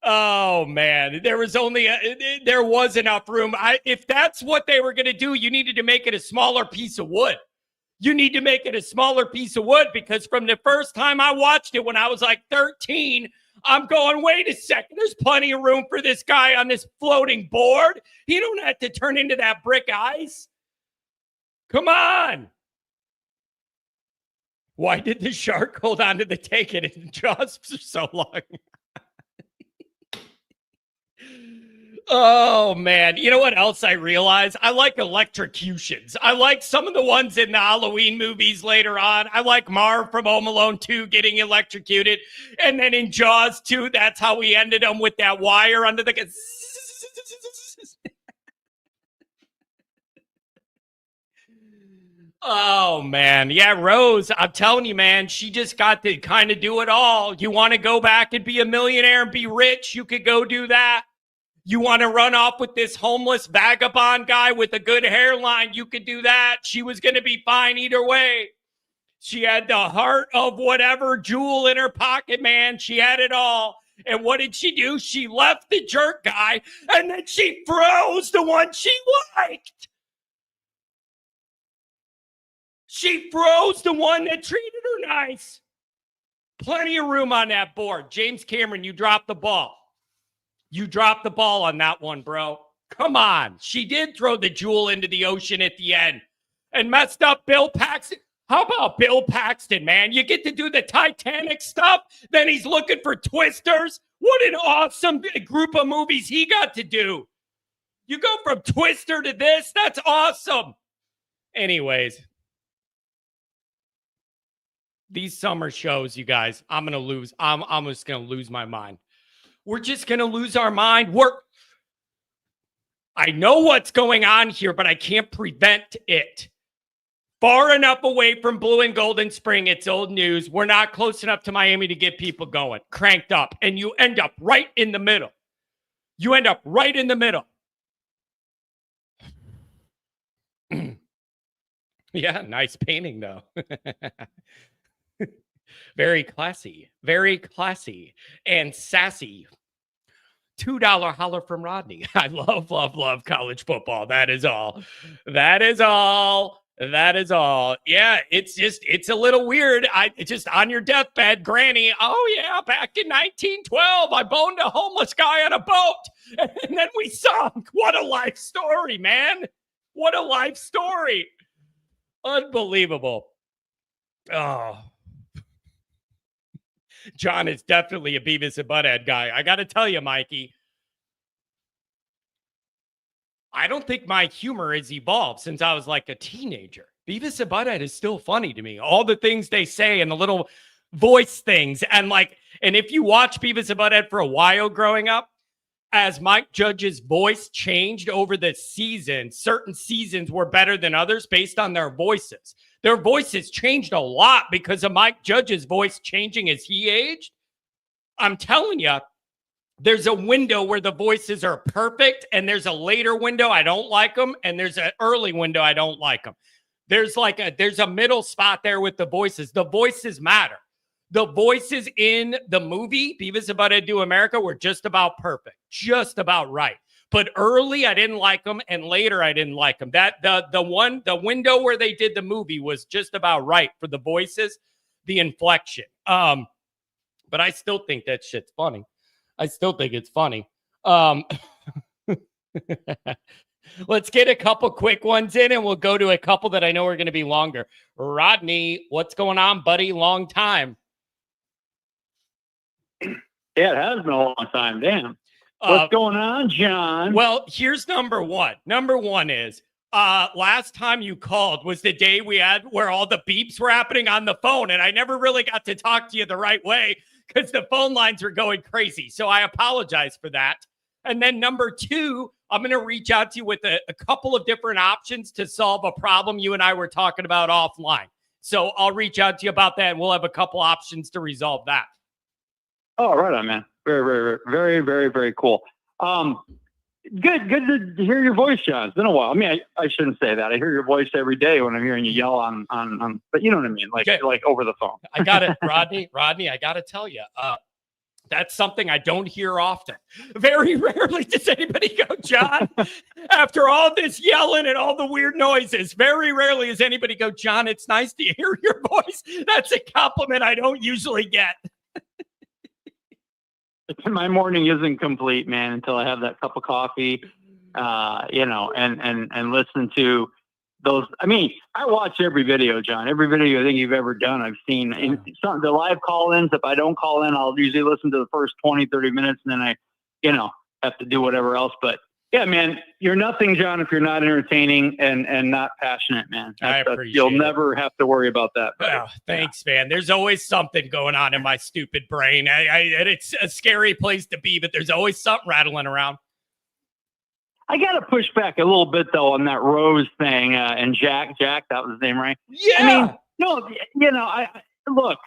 Oh man, there was enough room. If that's what they were going to do, you needed to make it a smaller piece of wood. You need to make it a smaller piece of wood, because from the first time I watched it when I was like 13, I'm going, wait a second, there's plenty of room for this guy on this floating board. He don't have to turn into that brick ice. Come on. Why did the shark hold on to the ticket in Jaws for so long? Oh, man. You know what else I realize? I like electrocutions. I like some of the ones in the Halloween movies later on. I like Marv from Home Alone 2 getting electrocuted. And then in Jaws 2, that's how we ended him with that wire under the... Oh, man. Yeah, Rose, I'm telling you, man, she just got to kind of do it all. You want to go back and be a millionaire and be rich? You could go do that. You want to run off with this homeless vagabond guy with a good hairline? You could do that. She was going to be fine either way. She had the heart of whatever jewel in her pocket, man. She had it all. And what did she do? She left the jerk guy, and then she froze the one she liked. She froze the one that treated her nice. Plenty of room on that board. James Cameron, you dropped the ball. You dropped the ball on that one, bro. Come on. She did throw the jewel into the ocean at the end and messed up Bill Paxton. How about Bill Paxton, man? You get to do the Titanic stuff, then he's looking for twisters. What an awesome group of movies he got to do. You go from Twister to this. That's awesome. Anyways, these summer shows, you guys, I'm just going to lose my mind. We're just going to lose our mind. I know what's going on here, but I can't prevent it. Far enough away from Blue and Golden Spring, it's old news. We're not close enough to Miami to get people going, cranked up, and you end up right in the middle. Yeah, nice painting, though. Very classy and sassy. $2 holler from Rodney. I love college football. That is all. Yeah, it's a little weird. It's just on your deathbed, Granny. Oh yeah, back in 1912, I boned a homeless guy on a boat, and then we sunk. What a life story, man. What a life story. Unbelievable. Oh. John is definitely a Beavis and Butthead guy. I got to tell you, Mikey, I don't think my humor has evolved since I was like a teenager. Beavis and Butthead is still funny to me. All the things they say and the little voice things. And if you watch Beavis and Butthead for a while growing up, as Mike Judge's voice changed over the season, certain seasons were better than others based on their voices. Their voices changed a lot because of Mike Judge's voice changing as he aged. I'm telling you, there's a window where the voices are perfect, and there's a later window I don't like them, and there's an early window I don't like them. There's a middle spot there with the voices. The voices matter. The voices in the movie Beavis and Butthead Do America were just about perfect, just about right. But early, I didn't like them, and later, I didn't like them. The window where they did the movie was just about right for the voices, the inflection. But I still think that shit's funny. I still think it's funny. Let's get a couple quick ones in, and we'll go to a couple that I know are going to be longer. Rodney, what's going on, buddy? Long time. Yeah, it has been a long time. Damn. What's going on, John? Well, here's number one. Number one is last time you called was the day we had where all the beeps were happening on the phone, and I never really got to talk to you the right way because the phone lines were going crazy. So I apologize for that. And then number two, I'm going to reach out to you with a couple of different options to solve a problem you and I were talking about offline. So I'll reach out to you about that, and we'll have a couple options to resolve that. Oh, right on, man. Very, very, very, very, very, very cool. Good to hear your voice, John. It's been a while. I mean, I shouldn't say that. I hear your voice every day when I'm hearing you yell on but you know what I mean? Like over the phone. I got it, Rodney, I got to tell you, that's something I don't hear often. Very rarely does anybody go, John, after all this yelling and all the weird noises, very rarely does anybody go, John, it's nice to hear your voice. That's a compliment I don't usually get. My morning isn't complete, man, until I have that cup of coffee, and listen to those. I mean, I watch every video, John. Every video I think you've ever done, I've seen. The live call-ins, if I don't call in, I'll usually listen to the first 20, 30 minutes, and then I, have to do whatever else. But, yeah, man, you're nothing, John, if you're not entertaining and not passionate, man. I appreciate You'll it. Never have to worry about that. Oh, thanks, man. There's always something going on in my stupid brain. And it's a scary place to be, but there's always something rattling around. I got to push back a little bit, though, on that Rose thing. And Jack, that was his name, right? Yeah. I mean, no, look,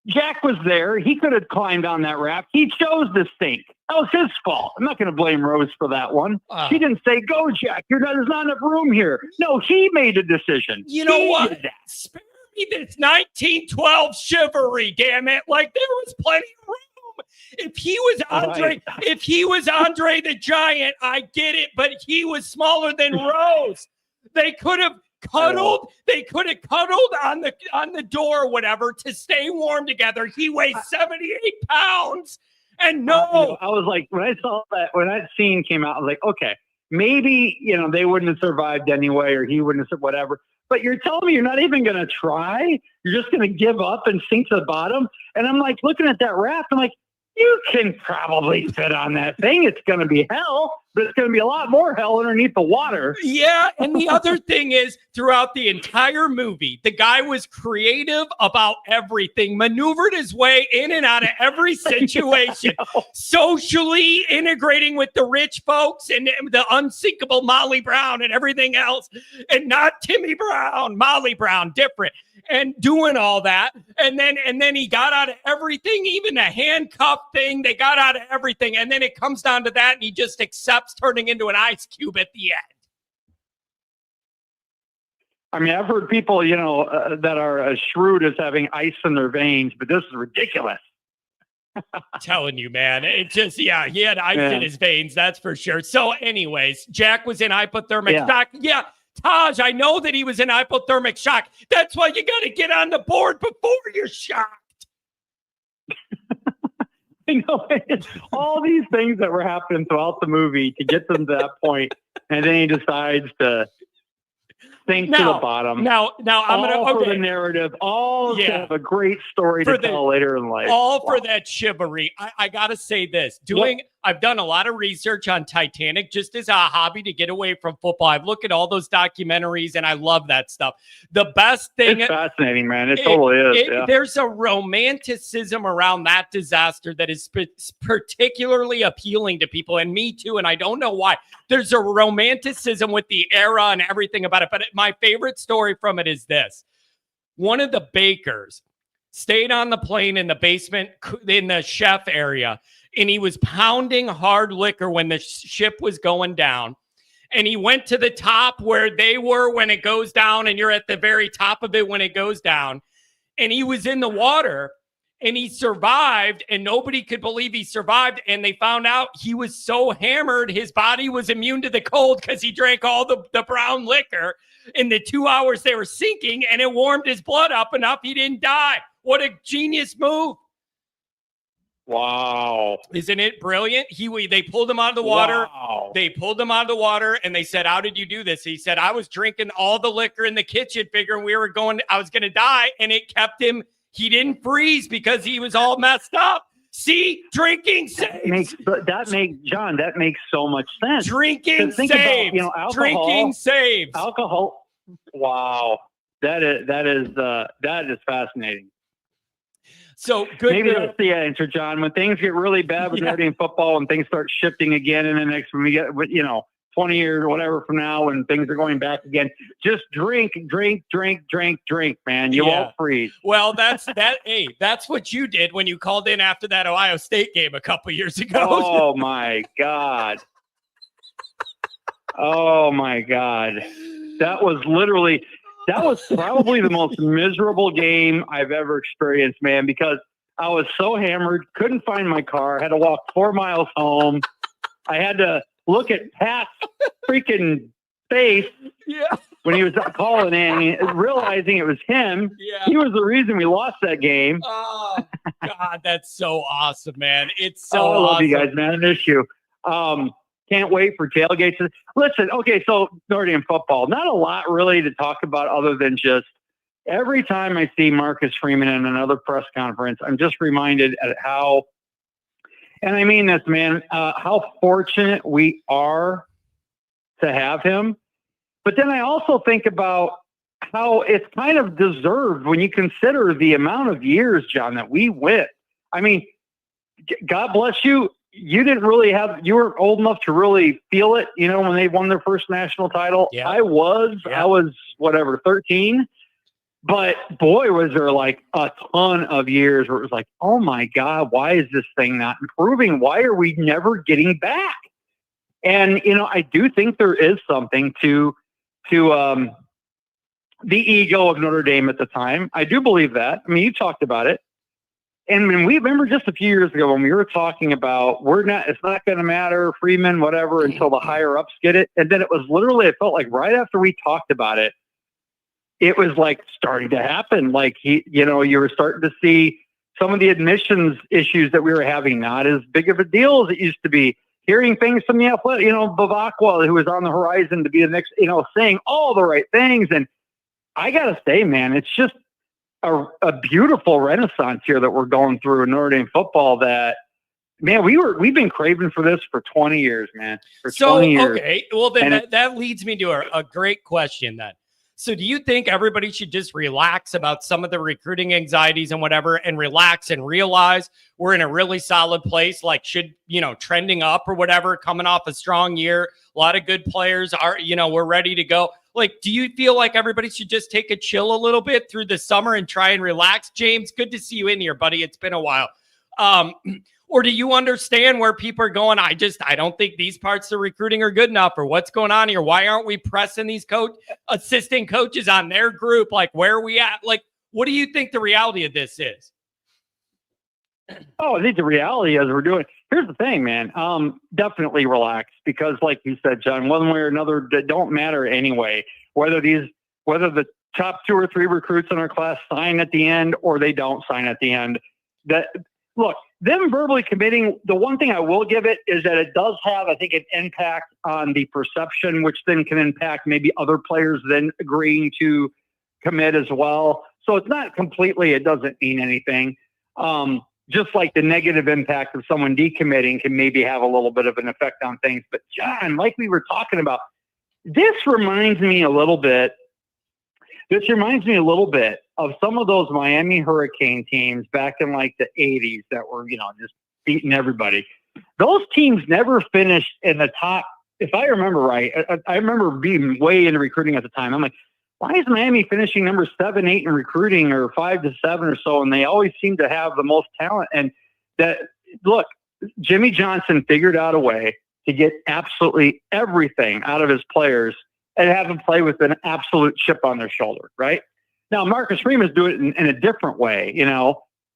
Jack was there. He could have climbed on that raft. He chose to sink. That was his fault. I'm not going to blame Rose for that one. She didn't say, go, Jack. There's not enough room here. No, he made a decision. You know what? Spare me this 1912 chivalry, damn it. Like, there was plenty of room. If he was Andre the Giant, I get it, but he was smaller than Rose. They could have cuddled. They could have cuddled on the door or whatever to stay warm together. He weighs 78 pounds. And no. I was like, when I saw that, when that scene came out, I was like, okay, maybe, they wouldn't have survived anyway, or he wouldn't have, whatever. But you're telling me you're not even going to try? You're just going to give up and sink to the bottom? And I'm like, looking at that raft, I'm like, you can probably fit on that thing. It's going to be hell, but it's going to be a lot more hell underneath the water. Yeah. And the other thing is, throughout the entire movie, the guy was creative about everything, maneuvered his way in and out of every situation, socially integrating with the rich folks and the unsinkable Molly Brown and everything else. And not Timmy Brown, Molly Brown, different. And doing all that. And then he got out of everything, even the handcuff thing. They got out of everything. And then it comes down to that, and he just accepts turning into an ice cube at the end. I mean, I've heard people, that are as shrewd as having ice in their veins, but this is ridiculous. Telling you, man. It just, he had ice in his veins, that's for sure. So anyways, Jack was in hypothermic shock. Yeah. Taj, I know that he was in hypothermic shock. That's why you got to get on the board before you're shocked. It's all these things that were happening throughout the movie to get them to that point, and then he decides to sink to the bottom. Now I'm for the narrative, to have a great story to tell later in life. For that chivalry. I gotta say this. I've done a lot of research on Titanic just as a hobby to get away from football. I've looked at all those documentaries and I love that stuff. The best thing, it's fascinating, man. It totally is. There's a romanticism around that disaster that is particularly appealing to people, and me too. And I don't know why. There's a romanticism with the era and everything about it. But my favorite story from it is this. One of the bakers stayed on the plane in the basement in the chef area, and he was pounding hard liquor when the ship was going down. And he went to the top where they were when it goes down, and you're at the very top of it when it goes down. And he was in the water, and he survived, and nobody could believe he survived. And they found out he was so hammered, his body was immune to the cold because he drank all the brown liquor in the 2 hours they were sinking, and it warmed his blood up enough he didn't die. What a genius move. Wow. Isn't it brilliant? They pulled him out of the water. Wow. They pulled him out of the water, and they said, how did you do this? He said, I was drinking all the liquor in the kitchen, figuring I was going to die, and it kept him. He didn't freeze because he was all messed up. See, drinking saves. That makes so much sense. Drinking saves. Alcohol, drinking saves. Alcohol. Wow. That is fascinating. So good. Maybe that's the answer, John. When things get really bad with everything in football and things start shifting again, and then when we get, 20 years or whatever from now, when things are going back again, just drink, man. You won't freeze. Well, that's what you did when you called in after that Ohio State game a couple years ago. Oh my God. Oh my God. That was probably the most miserable game I've ever experienced, man, because I was so hammered, couldn't find my car, had to walk 4 miles home. I had to look at Pat's freaking face when he was calling in, realizing it was him. Yeah. He was the reason we lost that game. Oh, God, that's so awesome, man. It's so I love awesome. you guys, man. I miss you. Can't wait for tailgates. Listen, okay, so Notre Dame football, not a lot really to talk about other than just every time I see Marcus Freeman in another press conference, I'm just reminded at how, and I mean this, man, how fortunate we are to have him. But then I also think about how it's kind of deserved when you consider the amount of years, John, that we went. I mean, God bless you. You weren't old enough to really feel it, when they won their first national title. Yeah. I was 13. But boy, was there like a ton of years where it was like, oh my God, why is this thing not improving? Why are we never getting back? And, I do think there is something to the ego of Notre Dame at the time. I do believe that. I mean, you talked about it. And when we remember just a few years ago when we were talking about it's not going to matter, Freeman, whatever, until the higher ups get it. And then it was literally, it felt like right after we talked about it, it was like starting to happen. Like you were starting to see some of the admissions issues that we were having, not as big of a deal as it used to be. Hearing things from the athletic, Bavakwa, who was on the horizon to be the next, saying all the right things. And I got to say, man, it's just a beautiful renaissance here that we're going through in Notre Dame football that, man, we've been craving for this for 20 years, man. For 20 years. Okay. Well, then that leads me to a great question then. So do you think everybody should just relax about some of the recruiting anxieties and whatever and relax and realize we're in a really solid place, like trending up or whatever, coming off a strong year, a lot of good players are, we're ready to go. Like, do you feel like everybody should just take a chill a little bit through the summer and try and relax? James, good to see you in here, buddy. It's been a while. Or do you understand where people are going? I don't think these parts of recruiting are good enough, or what's going on here? Why aren't we pressing these assistant coaches on their group? Like, where are we at? Like, what do you think the reality of this is? Oh, I think the reality is here's the thing, man. Definitely relax because like you said, John, one way or another, it don't matter anyway, whether the top 2 or 3 recruits in our class sign at the end or they don't sign at the end. Look, them verbally committing, the one thing I will give it is that it does have, I think, an impact on the perception, which then can impact maybe other players then agreeing to commit as well. So it's not completely, it doesn't mean anything. Just like the negative impact of someone decommitting can maybe have a little bit of an effect on things. But John, like we were talking about, this reminds me a little bit of some of those Miami Hurricane teams back in like the 80s that were, just beating everybody. Those teams never finished in the top. If I remember right, I remember being way into recruiting at the time. I'm like, why is Miami finishing number 7, 8 in recruiting or 5 to 7 or so? And they always seem to have the most talent. And look, Jimmy Johnson figured out a way to get absolutely everything out of his players and have them play with an absolute chip on their shoulder, right? Now, Marcus Freeman's doing it in a different way,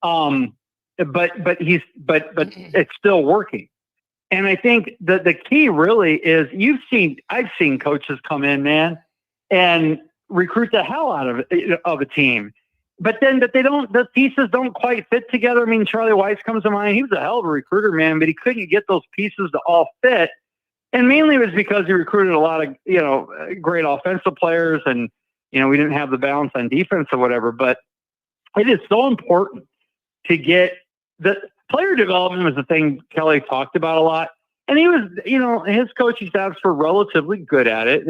but it's still working. And I think the key really is I've seen coaches come in, man, and recruit the hell out of a team, but then the pieces don't quite fit together. I mean, Charlie Weiss comes to mind. He was a hell of a recruiter, man, but he couldn't get those pieces to all fit. And mainly it was because he recruited a lot of, great offensive players and, we didn't have the balance on defense or whatever, but it is so important to get the player development was the thing Kelly talked about a lot. And he was, his coaching staffs were relatively good at it,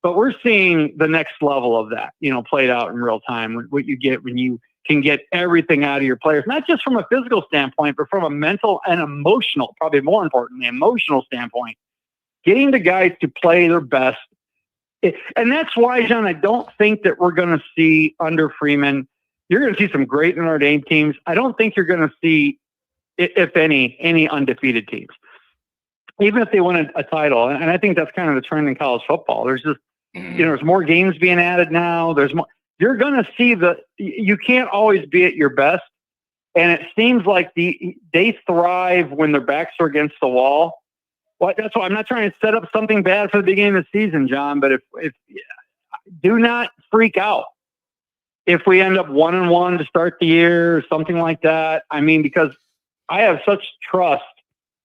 but we're seeing the next level of that, played out in real time. What you get when you can get everything out of your players, not just from a physical standpoint, but from a mental and emotional, probably more importantly, emotional standpoint, getting the guys to play their best. And that's why, John, I don't think that we're going to see under Freeman. You're going to see some great Notre Dame teams. I don't think you're going to see, if any undefeated teams. even if they win a title, and I think that's kind of the trend in college football. There's just, there's more games being added now. There's more. You're going to see you can't always be at your best. And it seems like they thrive when their backs are against the wall. Well, that's why I'm not trying to set up something bad for the beginning of the season, John, but if do not freak out if we end up 1-1 to start the year or something like that. I mean, because I have such trust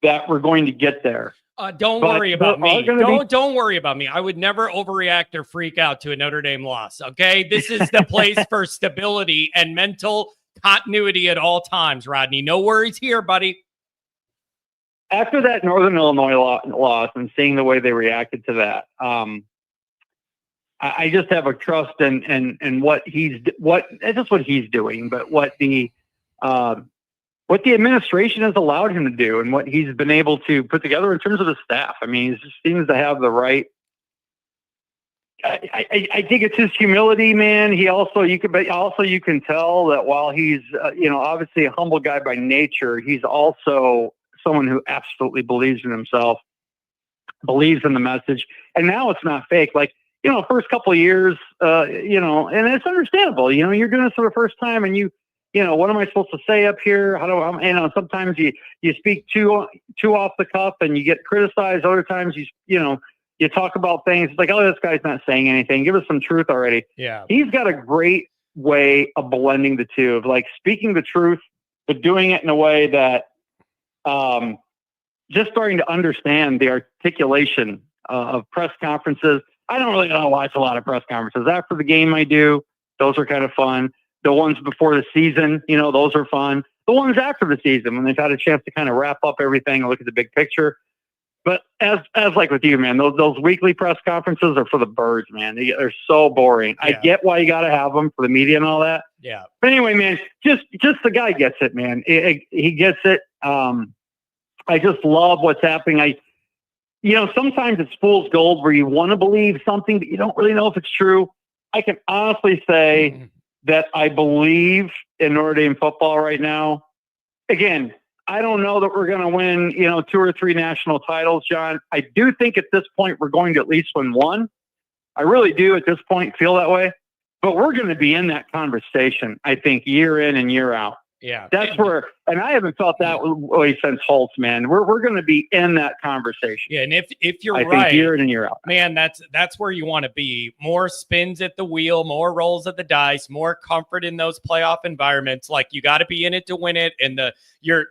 that we're going to get there. Don't worry about me. Don't worry about me. I would never overreact or freak out to a Notre Dame loss. Okay. This is the place for stability and mental continuity at all times, Rodney. No worries here, buddy. After that Northern Illinois loss and seeing the way they reacted to that, I just have a trust in what he's doing, but what the administration has allowed him to do and what he's been able to put together in terms of the staff. I mean, he just seems to have the right. I think it's his humility, man. You can tell that while he's obviously a humble guy by nature, he's also someone who absolutely believes in himself, believes in the message, and now it's not fake. Like, first couple of years, and it's understandable. You're doing this for the first time, and what am I supposed to say up here? Sometimes you speak too off the cuff and you get criticized. Other times you talk about things like, oh, this guy's not saying anything. Give us some truth already. Yeah. He's got a great way of blending the two, of like speaking the truth, but doing it in a way that just starting to understand the articulation of press conferences. I don't really watch a lot of press conferences. After the game I do. Those are kind of fun. The ones before the season, those are fun. The ones after the season, when they've had a chance to kind of wrap up everything and look at the big picture. But as like with you, man, those weekly press conferences are for the birds, man. They're so boring. Yeah. I get why you got to have them for the media and all that. Yeah. But anyway, man, just the guy gets it, man. He gets it. I just love what's happening. Sometimes it's fool's gold where you want to believe something, but you don't really know if it's true. I can honestly say that I believe in Notre Dame football right now. Again, I don't know that we're going to win, 2 or 3 national titles, John. I do think at this point we're going to at least win one. I really do at this point feel that way. But we're going to be in that conversation, I think, year in and year out. Yeah. That's where, and I haven't felt that way since Holtz, man. We're going to be in that conversation. Yeah, and if you're I right, think year in and year out, man, that's where you want to be. More spins at the wheel, more rolls of the dice, more comfort in those playoff environments. Like, you got to be in it to win it, and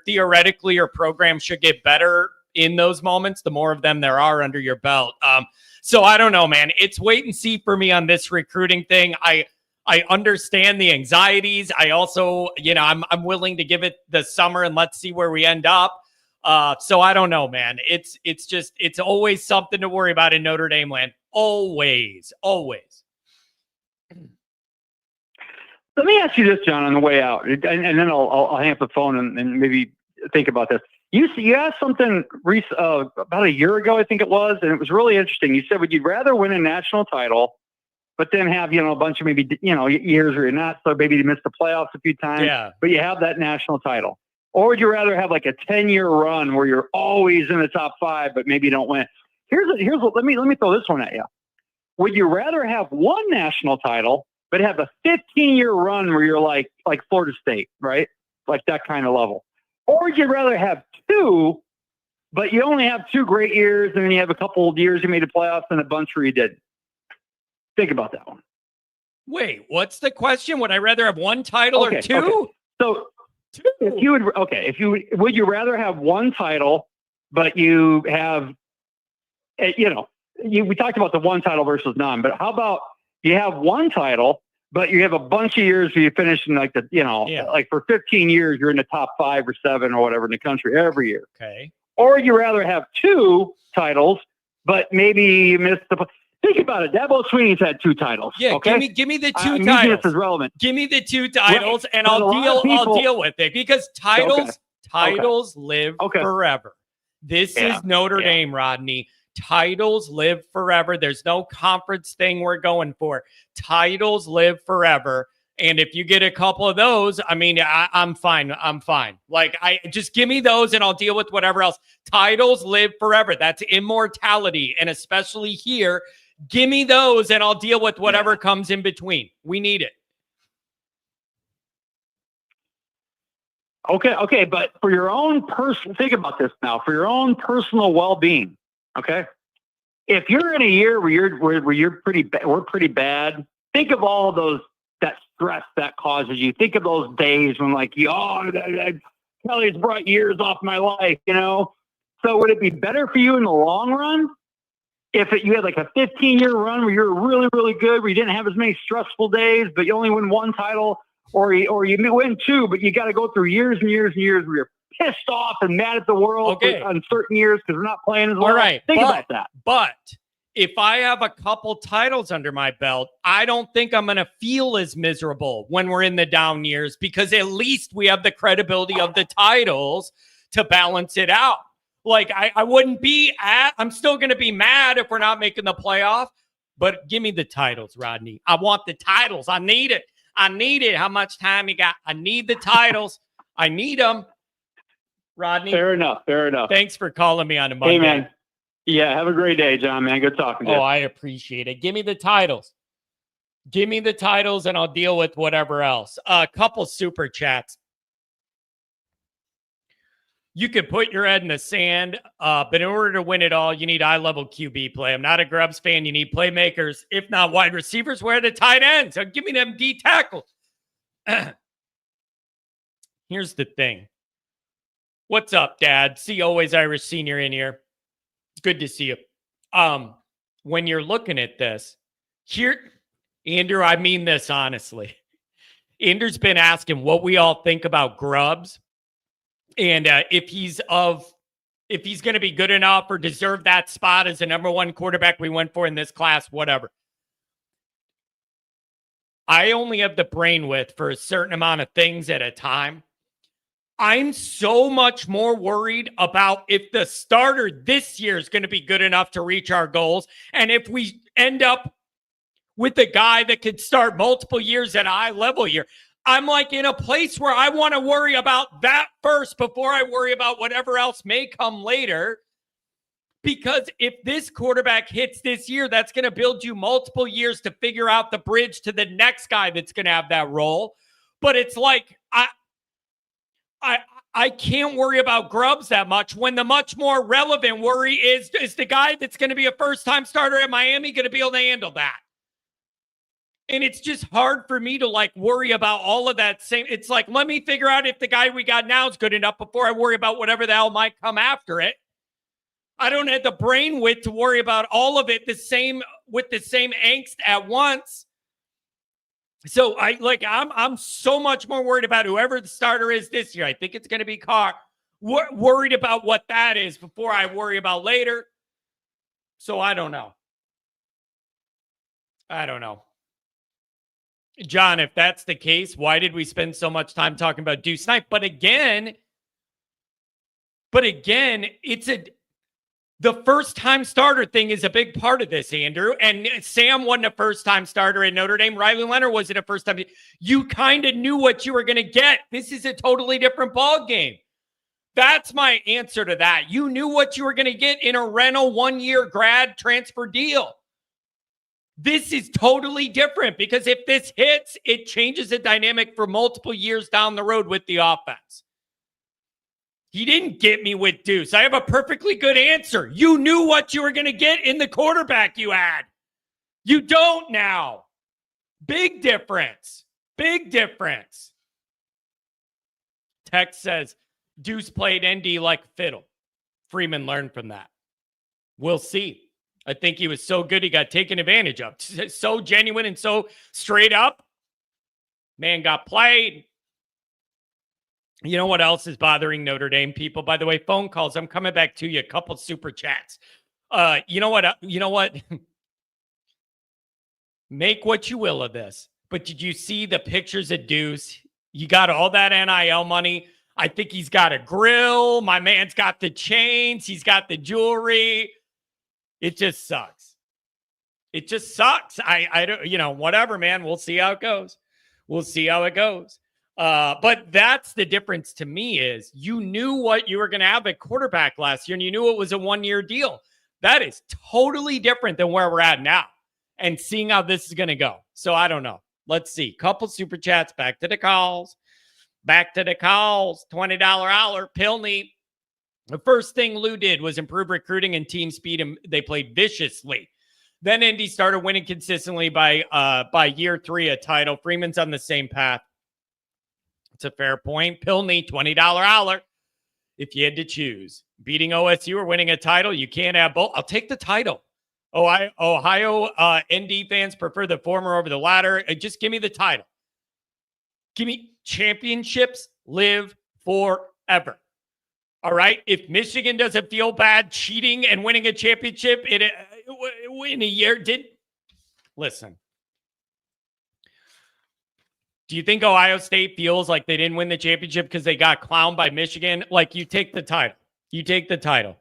theoretically your program should get better in those moments. The more of them there are under your belt. So I don't know, man. It's wait and see for me on this recruiting thing. I understand the anxieties. I also, I'm willing to give it the summer and let's see where we end up. So I don't know, man. It's always something to worry about in Notre Dame land. Always. Let me ask you this, John, on the way out, and then I'll hang up the phone and maybe think about this. You asked something about a year ago, I think it was, and it was really interesting. You said, would you rather win a national title, but then have, a bunch of maybe, years where you're not, so maybe you missed the playoffs a few times, but you have that national title? Or would you rather have like a 10-year run where you're always in the top 5, but maybe you don't win? Here's what, let me throw this one at you. Would you rather have one national title, but have a 15-year run where you're like Florida State, right? Like that kind of level. Or would you rather have 2, but you only have 2 great years, and then you have a couple of years you made the playoffs and a bunch where you didn't? Think about that one. Wait, what's the question? Would I rather have 1 title or 2? Okay. So 2. Would you rather have 1 title, but you have, we talked about the 1 title versus none, but how about you have 1 title, but you have a bunch of years where you finish in like for 15 years, you're in the top 5 or 7 or whatever in the country every year. Okay. Or you rather have 2 titles, but maybe you missed the. Think about it. Dabo Swinney's had 2 titles. Yeah, okay? give me the 2 I'm titles. Using this as relevant. Give me the 2 titles, right. And I'll deal with it, because titles live forever. This is Notre Dame, Rodney. Titles live forever. There's no conference thing we're going for. Titles live forever. And if you get a couple of those, I mean, I'm fine. I'm fine. Like, I just give me those and I'll deal with whatever else. Titles live forever. That's immortality. And especially here, give me those and I'll deal with whatever comes in between. We need it. Okay. But for your own think about this now, for your own personal well-being. Okay. If you're in a year where you're we're pretty bad, think of all those, that stress that causes you. Think of those days when Kelly's brought years off my life, So would it be better for you in the long run if you had like a 15-year run where you're really, really good, where you didn't have as many stressful days, but you only win one title, or you win two, but you got to go through years and years and years where you're pissed off and mad at the world on certain years because we're not playing as well. All right. Think about that. But if I have a couple titles under my belt, I don't think I'm going to feel as miserable when we're in the down years, because at least we have the credibility of the titles to balance it out. Like, I wouldn't be I'm still going to be mad if we're not making the playoff, but give me the titles, Rodney. I want the titles. I need it. How much time you got? I need the titles. I need them. Rodney. Fair enough. Thanks for calling me on a Monday. Hey, man. Yeah, have a great day, John, man. Good talking to you. Oh, I appreciate it. Give me the titles. And I'll deal with whatever else. A couple super chats. You could put your head in the sand, but in order to win it all, you need eye-level QB play. I'm not a Grubs fan. You need playmakers. If not wide receivers, where are the tight ends? So give me them D tackles. Here's the thing. What's up, Dad? See Always Irish Senior in here. Good to see you. When you're looking at this, here, Andrew, I mean this honestly. Andrew's been asking what we all think about Grubbs. And if he's going to be good enough or deserve that spot as the number one quarterback we went for in this class, whatever. I only have the brain width for a certain amount of things at a time. I'm so much more worried about if the starter this year is going to be good enough to reach our goals. And if we end up with a guy that could start multiple years at a high level here, I'm like in a place where I want to worry about that first before I worry about whatever else may come later. Because if this quarterback hits this year, that's going to build you multiple years to figure out the bridge to the next guy that's going to have that role. But it's like, I can't worry about Grubbs that much when the much more relevant worry is the guy that's going to be a first-time starter at Miami going to be able to handle that? And it's just hard for me to worry about all of that same. It's like, let me figure out if the guy we got now is good enough before I worry about whatever the hell might come after it. I don't have the brain width to worry about all of it with the same angst at once. So I'm so much more worried about whoever the starter is this year. I think it's going to be Carr. Worried about what that is before I worry about later. So I don't know. John, if that's the case, why did we spend so much time talking about Deuce Knight? But again, the first-time starter thing is a big part of this, Andrew. And Sam wasn't a first-time starter at Notre Dame. Riley Leonard wasn't a first-time. You kind of knew what you were going to get. This is a totally different ball game. That's my answer to that. You knew what you were going to get in a rental one-year grad transfer deal. This is totally different because if this hits, it changes the dynamic for multiple years down the road with the offense. He didn't get me with Deuce. I have a perfectly good answer. You knew what you were going to get in the quarterback you had. You don't now. Big difference. Text says, Deuce played ND like fiddle. Freeman learned from that. We'll see. I think he was so good he got taken advantage of. So genuine and so straight up. Man got played. You know what else is bothering Notre Dame people? By the way, phone calls. I'm coming back to you. A couple super chats. You know what? Make what you will of this. But did you see the pictures of Deuce? You got all that NIL money. I think he's got a grill. My man's got the chains. He's got the jewelry. It just sucks. I don't, whatever, man. We'll see how it goes. We'll see how it goes. But that's the difference to me is you knew what you were going to have at quarterback last year, and you knew it was a 1-year deal. That is totally different than where we're at now and seeing how this is going to go. So I don't know. Let's see. Couple super chats. Back to the calls. $20 hour. Pilney. The first thing Lou did was improve recruiting and team speed, and they played viciously. Then Indy started winning consistently by year 3 a title. Freeman's on the same path. It's a fair point. Pilney, $20 hour. If you had to choose beating OSU or winning a title, you can't have both. I'll take the title. Ohio ND fans prefer the former over the latter. Just give me the title. Give me championships live forever. All right. If Michigan doesn't feel bad cheating and winning a championship in a year, listen. Do you think Ohio State feels like they didn't win the championship because they got clowned by Michigan? Like, you take the title. You take the title.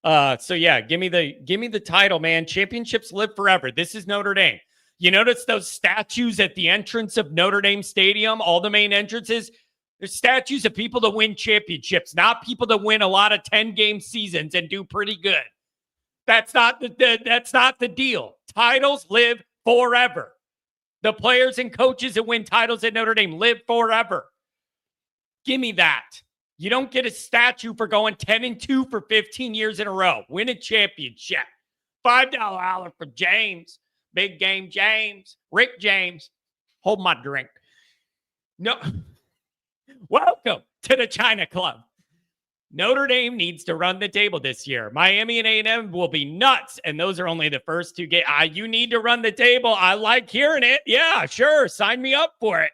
So yeah, give me the title, man. Championships live forever. This is Notre Dame. You notice those statues at the entrance of Notre Dame Stadium, all the main entrances? There's statues of people that win championships, not people that win a lot of 10-game seasons and do pretty good. That's not the deal. Titles live forever. The players and coaches that win titles at Notre Dame live forever. Give me that. You don't get a statue for going 10-2 for 15 years in a row. Win a championship. $5 hour for James. Big game James. Rick James. Hold my drink. No. Welcome to the China Club. Notre Dame needs to run the table this year. Miami and A&M will be nuts, and those are only the first 2 games. You need to run the table. I like hearing it. Yeah, sure. Sign me up for it.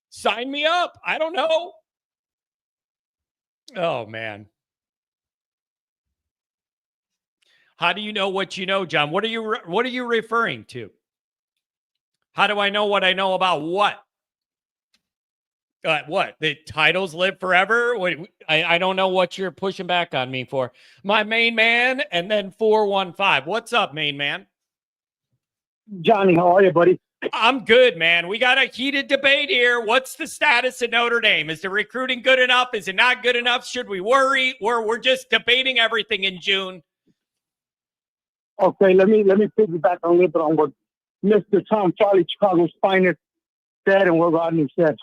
Sign me up. I don't know. Oh, man. How do you know what you know, John? What are you referring to? How do I know what I know about what? What? The titles live forever? I don't know what you're pushing back on me for. My main man and then 415. What's up, main man? Johnny, how are you, buddy? I'm good, man. We got a heated debate here. What's the status of Notre Dame? Is the recruiting good enough? Is it not good enough? Should we worry? We're just debating everything in June. Okay, let me piggyback a little bit on what Mr. Tom Charlie, Chicago's finest, said and what Rodney said.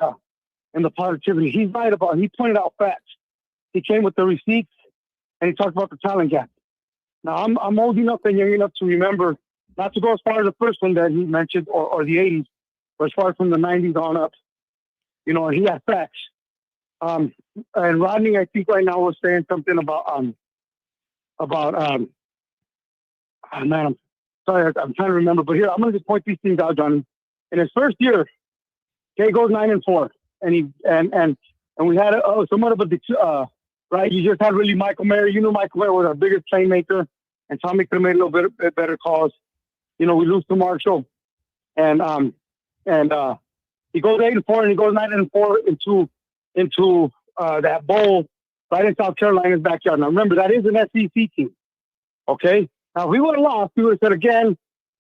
And the positivity. He's right about it. He pointed out facts. He came with the receipts and he talked about the talent gap. Now, I'm old enough and young enough to remember, not to go as far as the first one that he mentioned or the 80s, but as far as from the 90s on up. You know, and he had facts. And Rodney, I think right now was saying something about man, I'm sorry, I'm trying to remember, but here, I'm going to just point these things out, Johnny. In his first year, he goes 9-4. And we had somewhat of a right. You just had really Michael Mayer. You knew Michael Mayer was our biggest playmaker, and Tommy could have made a little bit better calls. You know, we lose to Marshall, and he goes 8-4, and he goes 9-4 into that bowl right in South Carolina's backyard. Now remember, that is an SEC team. Okay, now if we would have lost, we would have said again.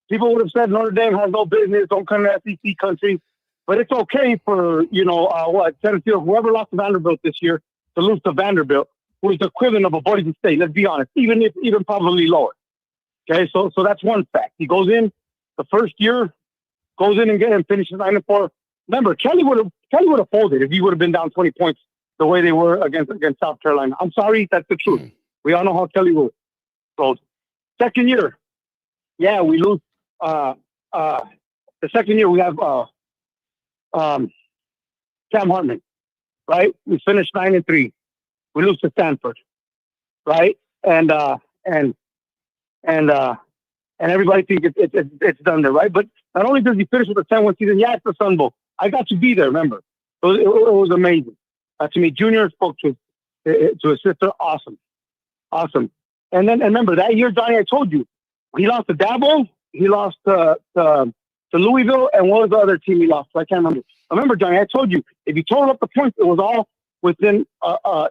People would have said Notre Dame has no business. Don't come to SEC country. But it's okay for, Tennessee or whoever lost to Vanderbilt this year to lose to Vanderbilt, who is the equivalent of a Boise State, let's be honest, even probably lower. Okay, so that's one fact. He goes in the first year, goes in and finishes 9-4. Remember, Kelly would have folded if he would have been down 20 points the way they were against South Carolina. I'm sorry, that's the truth. We all know how Kelly will fold. Second year, yeah, we lose. The second year we have Sam Hartman, right? We finished 9-3. We lose to Stanford, right? And everybody thinks it's done there, right? But not only does he finish with a 10-1 season, yeah, it's the Sun Bowl. I got to be there. Remember, it was amazing. To me, Junior spoke to his sister. Awesome. And remember that year, Johnny, I told you, he lost to Dabo. He lost to Louisville, and what was the other team he lost? I can't remember. Remember, Johnny, I told you, if you total up the points, it was all within,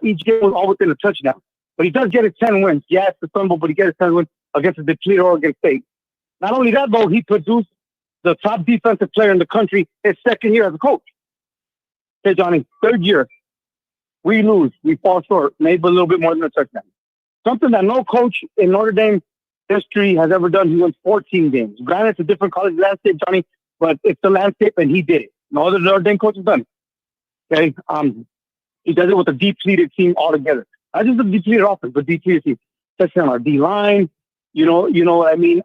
each game was all within a touchdown. But he does get his 10 wins. Yeah, it's the Sun Bowl, but he gets his 10 wins against the depleted Oregon State. Not only that, though, he produced the top defensive player in the country his second year as a coach. Okay, Johnny, third year, we lose. We fall short, maybe a little bit more than a touchdown. Something that no coach in Notre Dame history has ever done. He won 14 games. Granted, it's a different college landscape, Johnny, but it's the landscape, and he did it. No other Notre Dame coach has done it. Okay, he does it with a depleted team altogether. Not just a depleted offense, but depleted team. Especially on our D line, you know what I mean.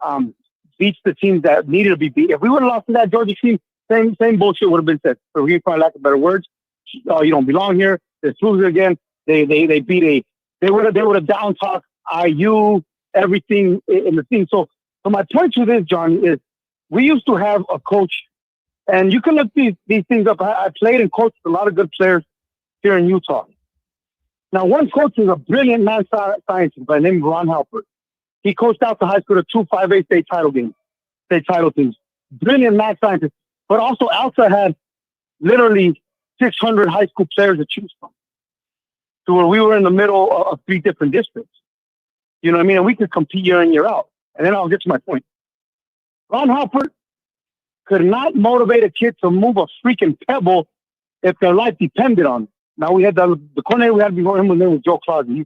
Beats the teams that needed to be beat. If we would have lost to that Georgia team, same bullshit would have been said. For lack of better words, you don't belong here. This proves it again. They beat they would have down talked IU, everything in the team. So my point to this, John, is we used to have a coach, and you can look these things up. I played and coached a lot of good players here in Utah. Now, one coach is a brilliant man scientist by the name of Ron Halpert. He coached out the high school to 2 5A state title teams. Brilliant mad scientist. But also Alta had literally 600 high school players to choose from. So where we were in the middle of 3 different districts. You know what I mean? And we could compete year in, year out. And then I'll get to my point. Ron Halpert could not motivate a kid to move a freaking pebble if their life depended on it. Now, we had the coordinator we had before him, his name was Joe Clausen.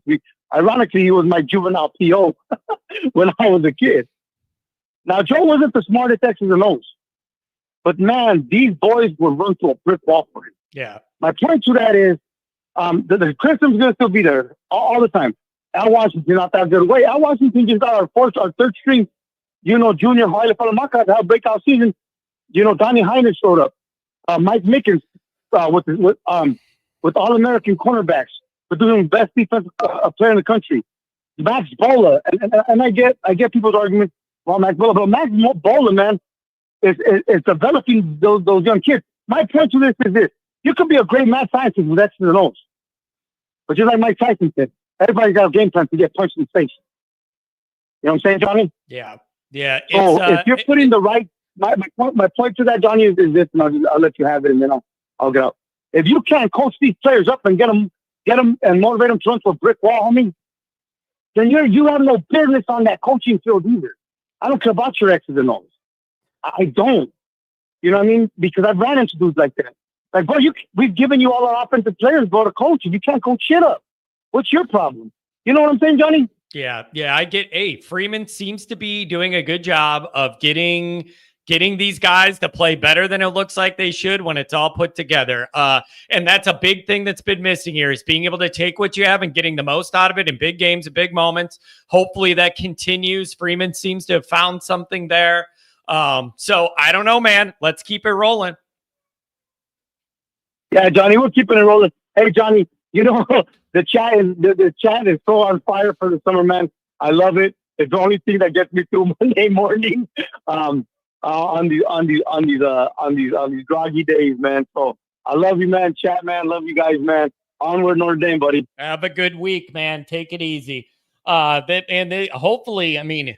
Ironically, he was my juvenile PO when I was a kid. Now, Joe wasn't the smartest X's and O's. But, man, these boys would run through a brick wall for him. Yeah. My point to that is the criticism's going to still be there all the time. Al Washington, not that good. Wait, Al Washington just got our third string, junior Haile Falamaka to have a breakout season. Donnie Heiner showed up. Mike Mickens with All-American cornerbacks. We're doing the best defensive player in the country. Max Bola, and I get people's arguments. Well, Max Bola, but Max Bola, man, is developing those young kids. My point to this is this: you could be a great math scientist with X's and O's, but just like Mike Tyson said, everybody's got a game plan to get punched in the face. You know what I'm saying, Johnny? Yeah. So if you're putting the right, my point to that, Johnny, is this, and I'll let you have it, and then I'll get out. If you can't coach these players up and get them and motivate them to run to a brick wall, homie, then you have no business on that coaching field either. I don't care about your X's and O's. I don't. You know what I mean? Because I've ran into dudes like that. Like, bro, we've given you all our offensive players, bro, to coach. If you can't coach shit up, what's your problem? You know what I'm saying, Johnny? Yeah, I get. Freeman seems to be doing a good job of getting these guys to play better than it looks like they should when it's all put together. And that's a big thing that's been missing here, is being able to take what you have and getting the most out of it in big games and big moments. Hopefully that continues. Freeman seems to have found something there. So I don't know, man. Let's keep it rolling. Yeah, Johnny, we're keeping it rolling. Hey, Johnny, the chat is so on fire for the summer, man. I love it. It's the only thing that gets me through Monday morning. On these groggy days, man. So I love you, man. Chat, man. Love you guys, man. Onward, Notre Dame, buddy. Have a good week, man. Take it easy. Hopefully, I mean,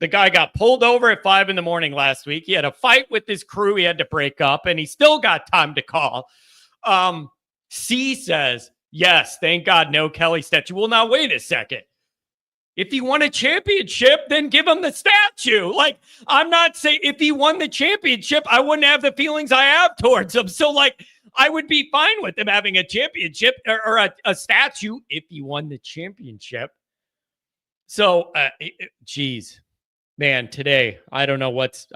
the guy got pulled over at 5 a.m. last week. He had a fight with his crew. He had to break up, and he still got time to call. C says, yes, thank God, no Kelly statue. Well, now wait a second. If he won a championship, then give him the statue. Like, I'm not saying if he won the championship, I wouldn't have the feelings I have towards him. So, like, I would be fine with him having a championship or a statue if he won the championship. So, geez, man, today, I don't know what's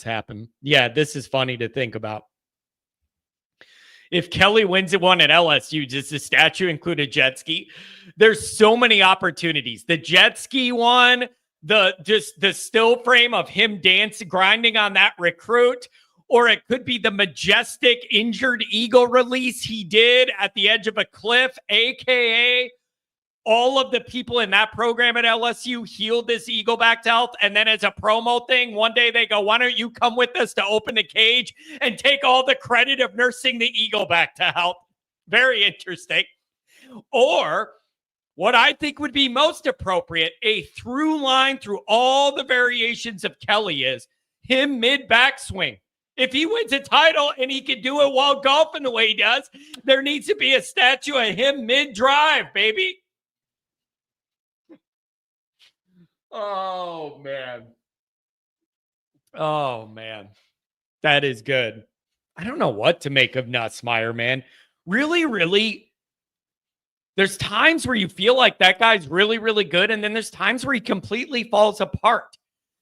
happened. Yeah, this is funny to think about. If Kelly wins one at LSU, does the statue include a jet ski? There's so many opportunities. The jet ski one, the still frame of him grinding on that recruit, or it could be the majestic injured eagle release he did at the edge of a cliff, aka all of the people in that program at LSU healed this eagle back to health. And then as a promo thing, one day they go, why don't you come with us to open the cage and take all the credit of nursing the eagle back to health? Very interesting. Or what I think would be most appropriate, a through line through all the variations of Kelly is him mid backswing. If he wins a title and he can do it while golfing the way he does, there needs to be a statue of him mid drive, baby. Oh, man. Oh, man. That is good. I don't know what to make of Nussmeier, man. Really, really, there's times where you feel like that guy's really, really good, and then there's times where he completely falls apart.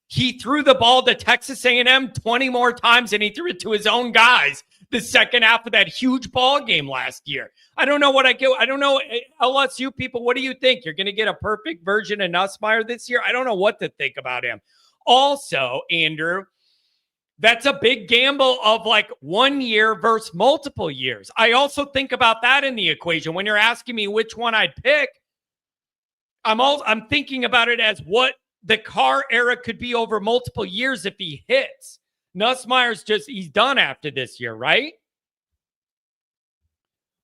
He threw the ball to Texas A&M 20 more times than he threw it to his own guys the second half of that huge ball game last year. I don't know what I get. I don't know. LSU people, what do you think? You're going to get a perfect version of Nussmeier this year? I don't know what to think about him. Also, Andrew, that's a big gamble of like 1 year versus multiple years. I also think about that in the equation. When you're asking me which one I'd pick, I'm thinking about it as what the Carr era could be over multiple years if he hits. Nussmeier's he's done after this year, right?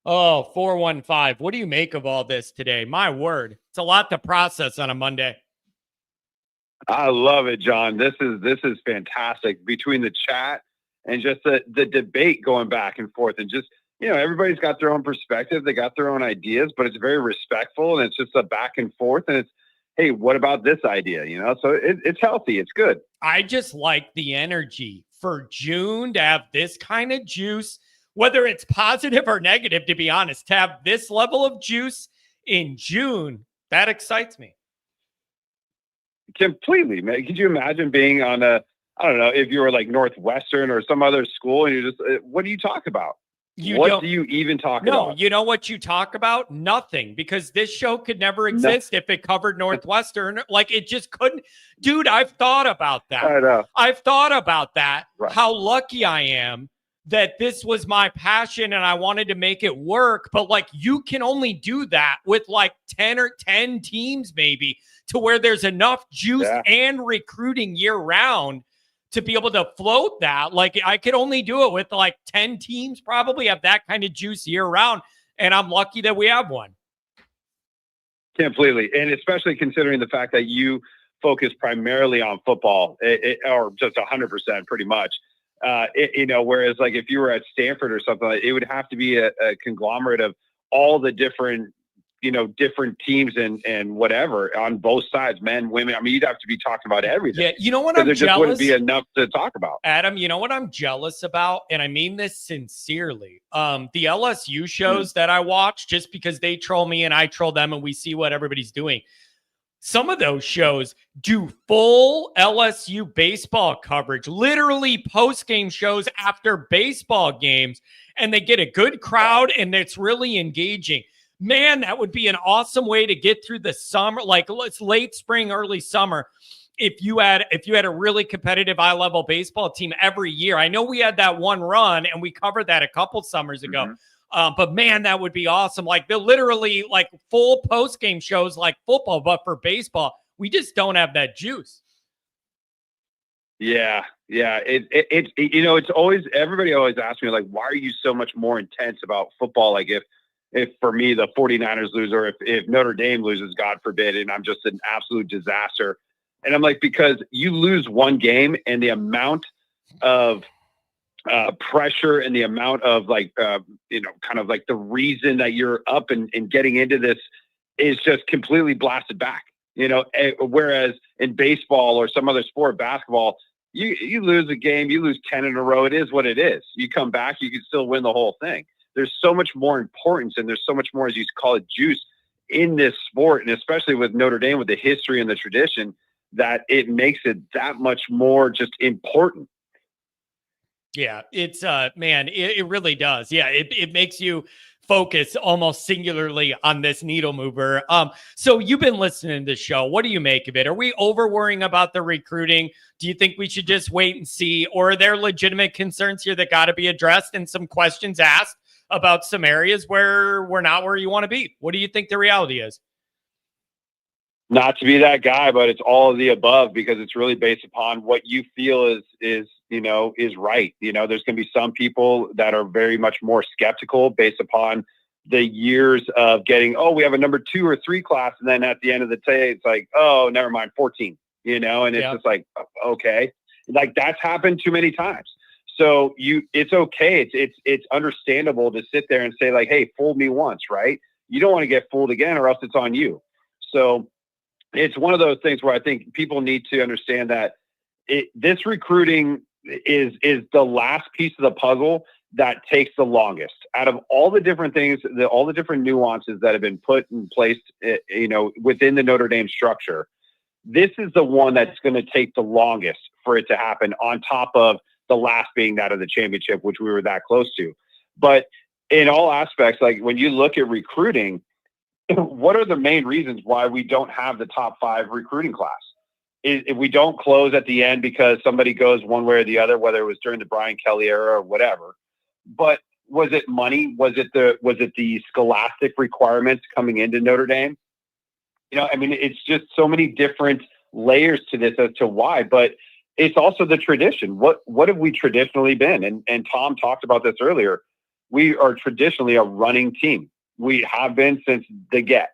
Oh, 415. What do you make of all this today? My word. It's a lot to process on a Monday. I love it, John. This is fantastic. Between the chat and just the debate going back and forth, and just, everybody's got their own perspective. They got their own ideas, but it's very respectful, and it's just a back and forth, and it's, hey, what about this idea? So it's healthy. It's good. I just like the energy for June to have this kind of juice, whether it's positive or negative, to be honest, to have this level of juice in June, that excites me. Completely, man. Could you imagine being on I don't know, if you were like Northwestern or some other school, and you're just, what do you talk about? What do you even talk about? No, you know what you talk about? Nothing, because this show could never exist if it covered Northwestern. Like, it just couldn't. Dude, I've thought about that. I know. I've thought about that, right. How lucky I am that this was my passion and I wanted to make it work. But like, you can only do that with like 10 teams maybe, to where there's enough juice and recruiting year round to be able to float that. Like, I could only do it with like 10 teams, probably have that kind of juice year round. And I'm lucky that we have one. Completely. And especially considering the fact that you focus primarily on football, or just 100% pretty much. Whereas like if you were at Stanford or something, it would have to be a conglomerate of all the different teams and whatever on both sides, men, women. I mean, you'd have to be talking about everything. Yeah, you know what I'm there jealous? Just wouldn't be enough to talk about. Adam, you know what I'm jealous about? And I mean this sincerely. The LSU shows that I watch, just because they troll me and I troll them and we see what everybody's doing. Some of those shows do full LSU baseball coverage, literally post-game shows after baseball games, and they get a good crowd and it's really engaging. Man, that would be an awesome way to get through the summer, like it's late spring, early summer. If you had a really competitive high-level baseball team every year. I know we had that one run and we covered that a couple summers ago. Mm-hmm. But man, that would be awesome. Like, they're literally like full post-game shows like football, but for baseball, we just don't have that juice. Yeah. It's always, everybody always asks me, like, why are you so much more intense about football? Like, if for me, the 49ers lose, or if Notre Dame loses, God forbid, and I'm just an absolute disaster. And I'm like, because you lose one game and the amount of pressure and the amount of like, kind of like the reason that you're up and getting into this is just completely blasted back, whereas in baseball or some other sport, basketball, you lose a game, you lose 10 in a row. It is what it is. You come back, you can still win the whole thing. There's so much more importance, and there's so much more, as you call it, juice in this sport. And especially with Notre Dame, with the history and the tradition, that it makes it that much more just important. Yeah, it's man, it really does. Yeah, it makes you focus almost singularly on this needle mover. So you've been listening to the show. What do you make of it? Are we over worrying about the recruiting? Do you think we should just wait and see? Or are there legitimate concerns here that got to be addressed and some questions asked about some areas where we're not where you want to be? What do you think the reality is? Not to be that guy, but it's all of the above, because it's really based upon what you feel is right. There's going to be some people that are very much more skeptical based upon the years of getting, we have a number 2 or 3 class. And then at the end of the day, it's like, oh, never mind, 14, and it's just like, okay, like that's happened too many times. So it's okay. It's understandable to sit there and say like, hey, fooled me once, right? You don't want to get fooled again, or else it's on you. So it's one of those things where I think people need to understand that this recruiting is the last piece of the puzzle that takes the longest out of all the different things, all the different nuances that have been put in place, within the Notre Dame structure. This is the one that's going to take the longest for it to happen, on top of the last being that of the championship, which we were that close to. But in all aspects, like when you look at recruiting, what are the main reasons why we don't have the top 5 recruiting class? If we don't close at the end because somebody goes one way or the other, whether it was during the Brian Kelly era or whatever. But was it money? Was it the scholastic requirements coming into Notre Dame? It's just so many different layers to this as to why, but it's also the tradition. What have we traditionally been? And Tom talked about this earlier. We are traditionally a running team. We have been since the get.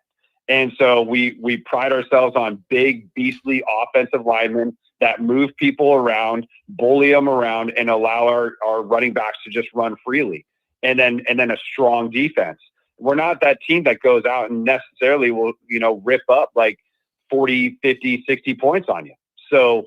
And so we pride ourselves on big, beastly offensive linemen that move people around, bully them around, and allow our running backs to just run freely. And then a strong defense. We're not that team that goes out and necessarily will, rip up like 40, 50, 60 points on you. So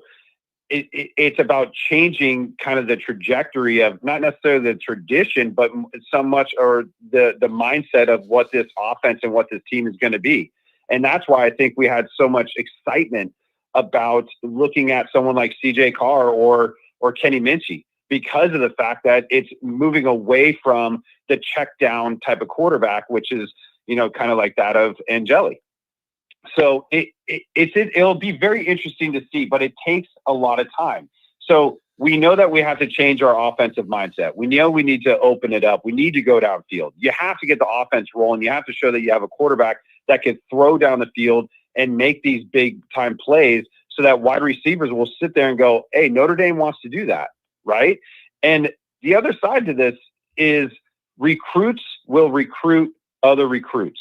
it's about changing kind of the trajectory of not necessarily the tradition, but so much, or the mindset of what this offense and what this team is going to be. And that's why I think we had so much excitement about looking at someone like CJ Carr or Kenny Minchey, because of the fact that it's moving away from the check down type of quarterback, which is, kind of like that of Angeli. So it'll be very interesting to see, but it takes a lot of time. So we know that we have to change our offensive mindset. We know we need to open it up. We need to go downfield. You have to get the offense rolling. You have to show that you have a quarterback that can throw down the field and make these big time plays, so that wide receivers will sit there and go, hey, Notre Dame wants to do that. Right. And the other side to this is recruits will recruit other recruits.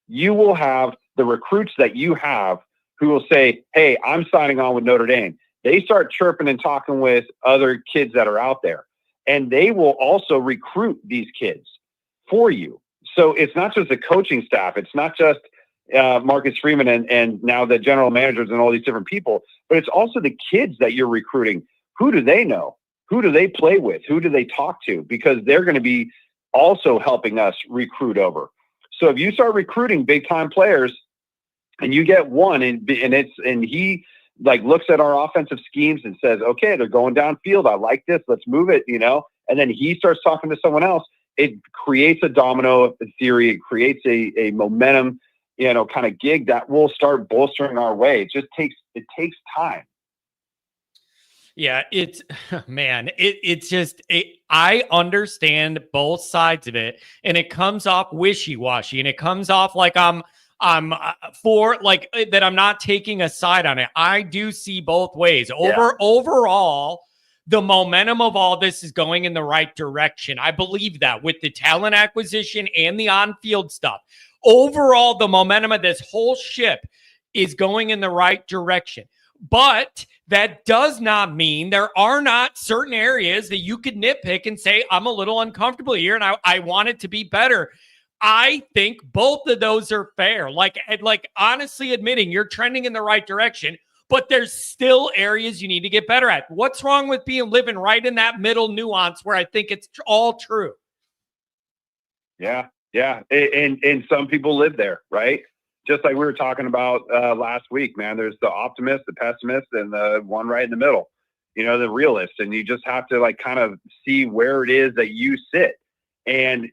You will have the recruits that you have who will say, hey, I'm signing on with Notre Dame. They start chirping and talking with other kids that are out there, and they will also recruit these kids for you. So it's not just the coaching staff. It's not just Marcus Freeman and now the general managers and all these different people, but it's also the kids that you're recruiting. Who do they know? Who do they play with? Who do they talk to? Because they're going to be also helping us recruit over. So if you start recruiting big time players and you get one and he like looks at our offensive schemes and says, okay, they're going downfield. I like this. Let's move it, and then he starts talking to someone else. It creates a domino theory. It creates a momentum, kind of gig that will start bolstering our way. It takes time. Yeah, it's I understand both sides of it, and it comes off wishy-washy, and it comes off like I'm for like that. I'm not taking a side on it. I do see both ways. Overall, the momentum of all this is going in the right direction. I believe that with the talent acquisition and the on-field stuff. Overall, the momentum of this whole ship is going in the right direction. But that does not mean there are not certain areas that you could nitpick and say, I'm a little uncomfortable here and I want it to be better. I think both of those are fair. Like honestly admitting you're trending in the right direction, but there's still areas you need to get better at. What's wrong with living right in that middle nuance where I think it's all true? Yeah. And some people live there, right? Just like we were talking about last week, man, there's the optimist, the pessimist, and the one right in the middle, the realist. And you just have to kind of see where it is that you sit. And,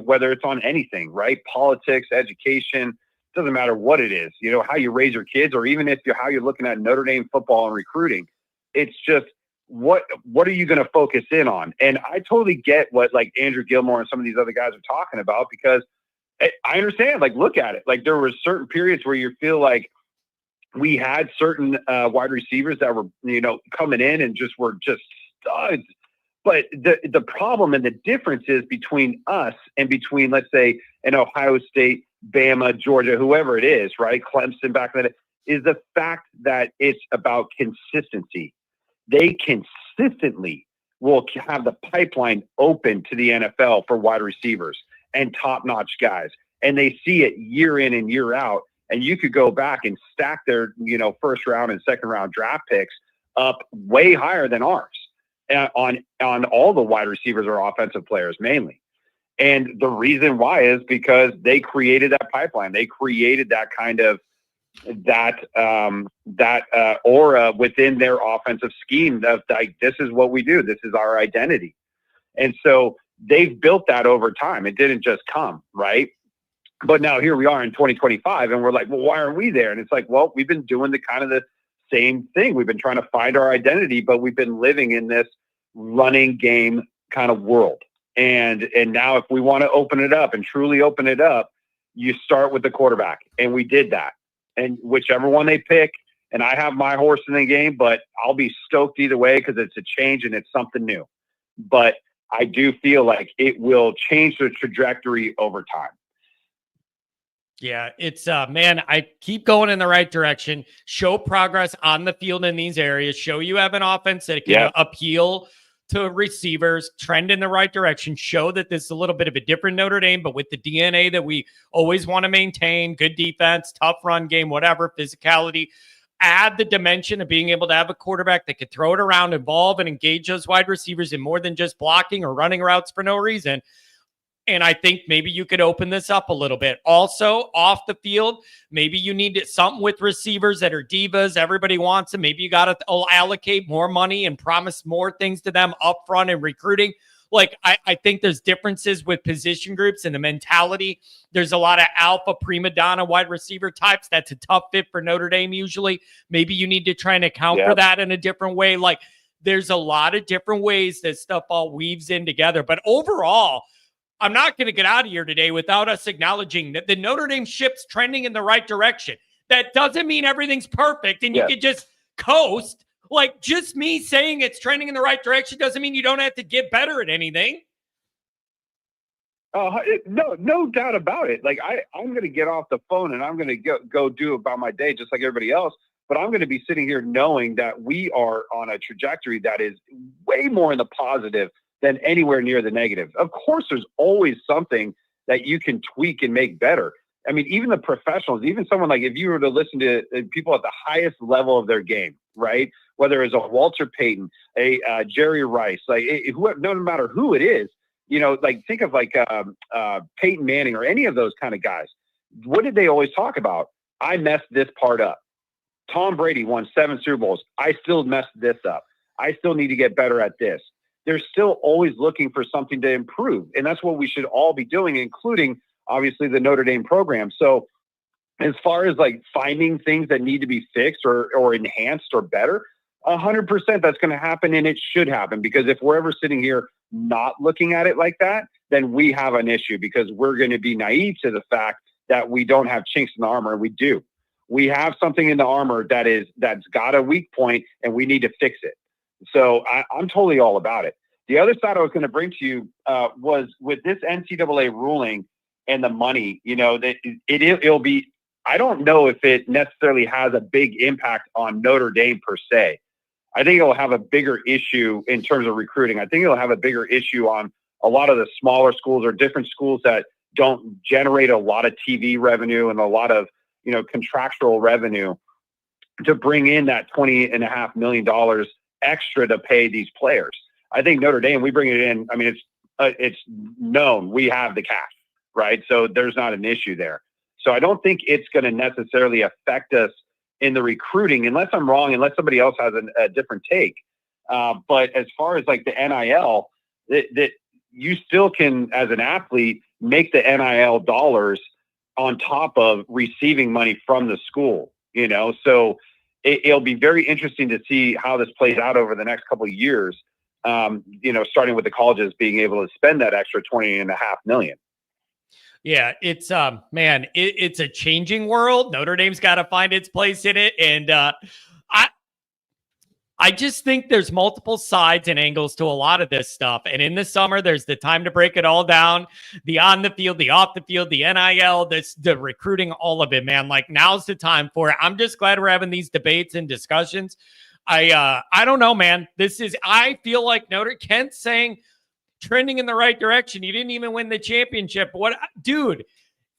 whether it's on anything, right? Politics, education, doesn't matter what it is, how you raise your kids, or even how you're looking at Notre Dame football and recruiting. It's just, what are you going to focus in on? And I totally get what Andrew Gilmore and some of these other guys are talking about, because I understand, look at it. There were certain periods where you feel like we had certain wide receivers that were, coming in and were just studs. But the problem and the difference is between us and between, let's say, an Ohio State, Bama, Georgia, whoever it is, right? Clemson back then, is the fact that it's about consistency. They consistently will have the pipeline open to the NFL for wide receivers and top-notch guys. And they see it year in and year out. And you could go back and stack their, first round and second round draft picks up way higher than ours on all the wide receivers or offensive players mainly. And the reason why is because they created that pipeline. They created that kind of aura within their offensive scheme of like, this is what we do. This is our identity. And so they've built that over time. It didn't just come, right? But now here we are in 2025 and we're like, well, why aren't we there? And it's like, well, we've been doing the same thing. We've been trying to find our identity, but we've been living in this running game kind of world. And now if we want to open it up and truly open it up, you start with the quarterback. And we did that. And whichever one they pick, and I have my horse in the game, but I'll be stoked either way because it's a change and it's something new. But I do feel like it will change the trajectory over time. Yeah, it's man, I keep going in the right direction. Show progress on the field in these areas. Show you have an offense that can appeal to receivers, trend in the right direction. Show that this is a little bit of a different Notre Dame, but with the DNA that we always want to maintain, good defense, tough run game, whatever, physicality. Add the dimension of being able to have a quarterback that could throw it around, involve and engage those wide receivers in more than just blocking or running routes for no reason. And I think maybe you could open this up a little bit. Also, off the field, maybe you need something with receivers that are divas. Everybody wants them. Maybe you got to allocate more money and promise more things to them up front in recruiting. Like, I think there's differences with position groups and the mentality. There's a lot of alpha prima donna wide receiver types. That's a tough fit for Notre Dame usually. Maybe you need to try and account for that in a different way. Like, there's a lot of different ways that stuff all weaves in together. But overall, I'm not going to get out of here today without us acknowledging that the Notre Dame ship's trending in the right direction. That doesn't mean everything's perfect and you can just coast. Like, just me saying it's trending in the right direction doesn't mean you don't have to get better at anything. No doubt about it. Like, I'm going to get off the phone and I'm going to go do about my day just like everybody else. But I'm going to be sitting here knowing that we are on a trajectory that is way more in the positive than anywhere near the negative. Of course, there's always something that you can tweak and make better. I mean, even the professionals, even someone like if you were to listen to people at the highest level of their game, right? Whether it's a Walter Payton, a Jerry Rice, like no matter who it is, you know, like think of like Peyton Manning or any of those kind of guys. What did they always talk about? I messed this part up. Tom Brady won 7 Super Bowls. I still messed this up. I still need to get better at this. They're still always looking for something to improve. And that's what we should all be doing, including obviously the Notre Dame program. So as far as like finding things that need to be fixed or enhanced or better, 100% that's going to happen. And it should happen, because if we're ever sitting here not looking at it like that, then we have an issue, because we're going to be naive to the fact that we don't have chinks in the armor. And we do. We have something in the armor that's got a weak point and we need to fix it. So I'm totally all about it. The other side I was going to bring to you was with this NCAA ruling and the money, you know, that it'll be, I don't know if it necessarily has a big impact on Notre Dame per se. I think it'll have a bigger issue in terms of recruiting. I think it'll have a bigger issue on a lot of the smaller schools or different schools that don't generate a lot of TV revenue and a lot of, you know, contractual revenue to bring in that $20.5 million extra to pay these players. I think Notre Dame, we bring it in. I mean, it's known we have the cash, right? So there's not an issue there. So I don't think it's going to necessarily affect us in the recruiting, unless I'm wrong, unless somebody else has a different take. But as far as like the NIL, that you still can, as an athlete, make the NIL dollars on top of receiving money from the school, you know? So it'll be very interesting to see how this plays out over the next couple of years. You know, starting with the colleges being able to spend that extra $20.5 million. Yeah, it's man, it's a changing world. Notre Dame's got to find its place in it, and I just think there's multiple sides and angles to a lot of this stuff. And in the summer, there's the time to break it all down: the on the field, the off the field, the NIL, the recruiting, all of it, man. Like, now's the time for it. I'm just glad we're having these debates and discussions. I don't know, man. I feel like Kent's saying trending in the right direction. You didn't even win the championship. What, dude?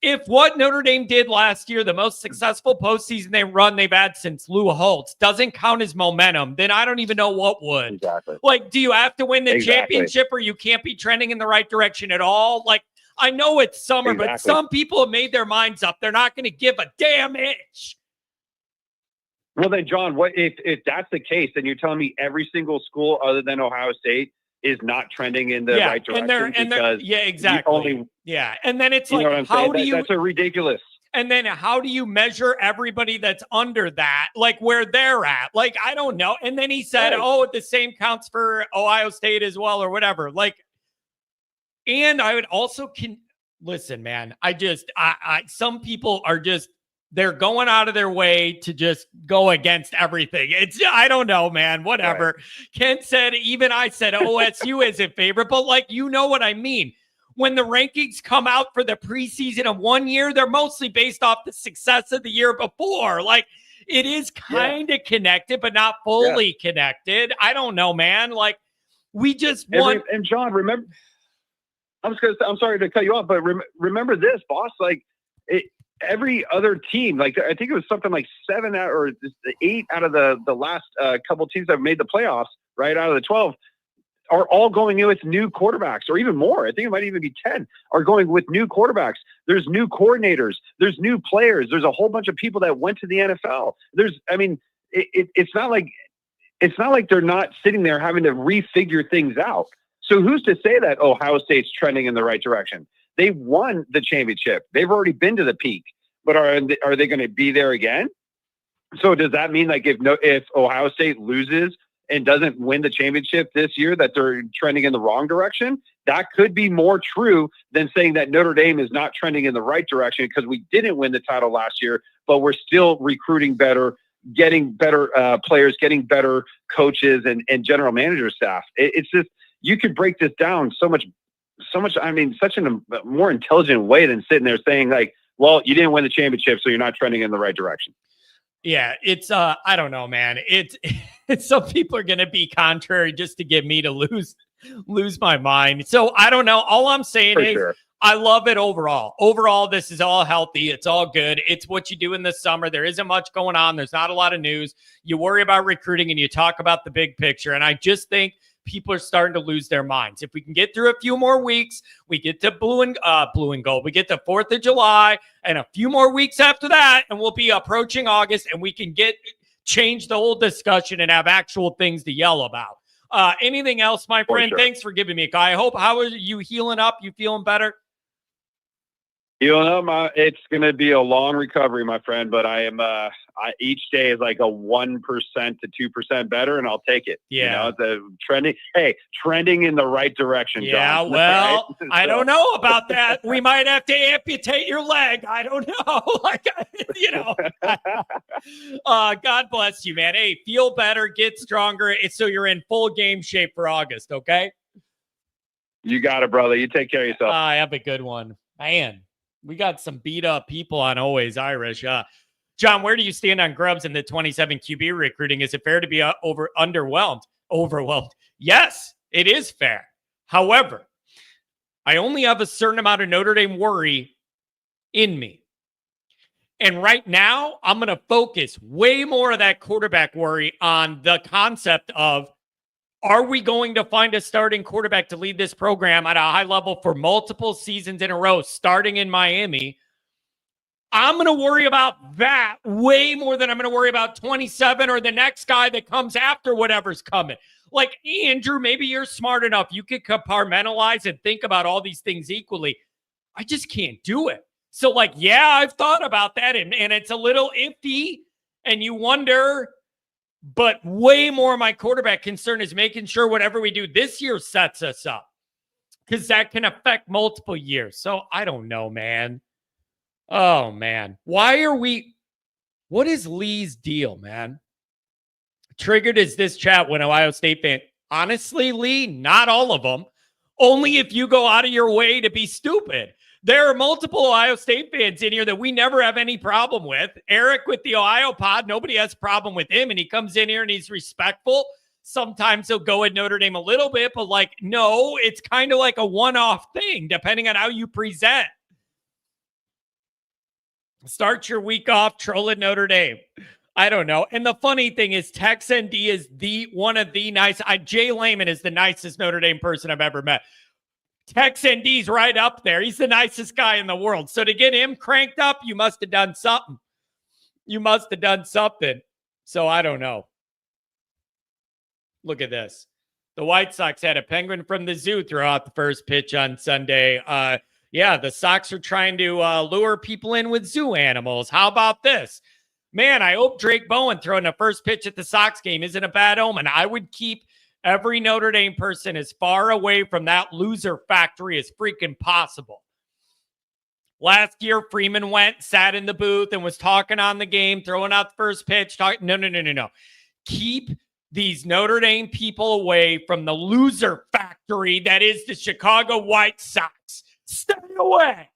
if what Notre Dame did last year, the most successful postseason they've had since Lou Holtz, doesn't count as momentum, then I don't even know what would. Exactly. Like, do you have to win the Exactly. championship or you can't be trending in the right direction at all? Like, I know it's summer, but some people have made their minds up. They're not going to give a damn inch. Well, then, John, what if that's the case? Then you're telling me every single school other than Ohio State is not trending in the right direction because exactly. And then it's like, that's a ridiculous. And then how do you measure everybody that's under that, like where they're at? Like, I don't know. And then he said, the same counts for Ohio State as well, or whatever. Like, and I would also listen, man, some people are just, they're going out of their way to just go against everything. I don't know, man, whatever. Right. Kent said, even I said OSU isn't favorite, but like, you know what I mean? When the rankings come out for the preseason of one year, they're mostly based off the success of the year before. Like, it is kind of connected, but not fully connected. I don't know, man. Like, we just want. And John, remember, I'm sorry to cut you off, but remember this, boss. Like, every other team, like I think it was something like 7 or 8 out of the last couple teams that have made the playoffs, right out of the 12, are all going in with new quarterbacks, or even more. I think it might even be 10 are going with new quarterbacks. There's new coordinators. There's new players. There's a whole bunch of people that went to the NFL. It's not like they're not sitting there having to refigure things out. So who's to say that Ohio State's trending in the right direction? They won the championship. They've already been to the peak, but are they going to be there again? So does that mean like if Ohio State loses and doesn't win the championship this year, that they're trending in the wrong direction? That could be more true than saying that Notre Dame is not trending in the right direction because we didn't win the title last year, but we're still recruiting better, getting better players, getting better coaches and general manager staff. It's just, you could break this down so much, such a more intelligent way than sitting there saying like, well, you didn't win the championship, so you're not trending in the right direction. Yeah, it's I don't know, man. It's some people are going to be contrary just to get me to lose my mind. So I don't know. All I'm saying is I love it overall. Overall, this is all healthy. It's all good. It's what you do in the summer. There isn't much going on. There's not a lot of news. You worry about recruiting and you talk about the big picture. And I just think people are starting to lose their minds. If we can get through a few more weeks, we get to blue and gold. We get to 4th of July and a few more weeks after that, and we'll be approaching August, and we can change the whole discussion and have actual things to yell about. Anything else, my friend? Sure. Thanks for giving me a call. How are you healing up? You feeling better? Healing up. It's going to be a long recovery, my friend, but I am each day is like a 1% to 2% better, and I'll take it. Yeah. It's trending in the right direction. Yeah. John. Well, right? I don't know about that. We might have to amputate your leg. I don't know. God bless you, man. Hey, feel better, get stronger. So you're in full game shape for August. Okay. You got it, brother. You take care of yourself. I have a good one, man. We got some beat up people on Always Irish. John, where do you stand on Grubbs in the 27 QB recruiting? Is it fair to be underwhelmed? Overwhelmed? Yes, it is fair. However, I only have a certain amount of Notre Dame worry in me. And right now, I'm going to focus way more of that quarterback worry on the concept of, are we going to find a starting quarterback to lead this program at a high level for multiple seasons in a row, starting in Miami? I'm going to worry about that way more than I'm going to worry about 27 or the next guy that comes after whatever's coming. Like, Andrew, maybe you're smart enough. You could compartmentalize and think about all these things equally. I just can't do it. So, like, yeah, I've thought about that, and it's a little iffy, and you wonder. But way more of my quarterback concern is making sure whatever we do this year sets us up, because that can affect multiple years. So I don't know, man. Oh, man. What is Lee's deal, man? Triggered is this chat when Ohio State fan. Honestly, Lee, not all of them. Only if you go out of your way to be stupid. There are multiple Ohio State fans in here that we never have any problem with. Eric with the Ohio pod, nobody has a problem with him, and he comes in here and he's respectful. Sometimes he'll go at Notre Dame a little bit, but no, it's kind of like a one-off thing, depending on how you present. Start your week off trolling Notre Dame. I don't know. And the funny thing is, Tex ND is one of the nice. Jay Lehman is the nicest Notre Dame person I've ever met. Tex ND's right up there. He's the nicest guy in the world. So to get him cranked up, you must have done something. You must have done something. So I don't know. Look at this. The White Sox had a penguin from the zoo throw out the first pitch on Sunday. Yeah, the Sox are trying to lure people in with zoo animals. How about this? Man, I hope Drake Bowen throwing the first pitch at the Sox game isn't a bad omen. I would keep every Notre Dame person as far away from that loser factory as freaking possible. Last year, Freeman went, sat in the booth, and was talking on the game, throwing out the first pitch. No. Keep these Notre Dame people away from the loser factory that is the Chicago White Sox. Stay away.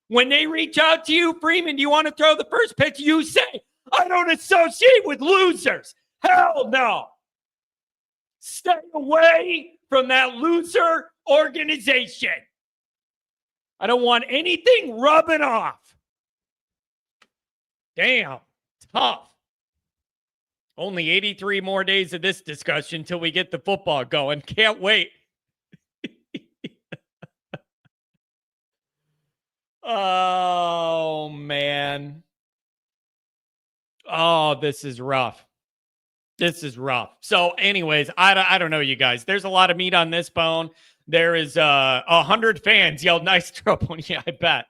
When they reach out to you, Freeman, do you want to throw the first pitch? You say, I don't associate with losers. Hell no. Stay away from that loser organization. I don't want anything rubbing off. Damn, tough. Only 83 more days of this discussion until we get the football going. Can't wait. Oh, man. Oh, this is rough. This is rough. So anyways, I don't know, you guys. There's a lot of meat on this bone. There is 100 fans yelled nice throw. Yeah, I bet.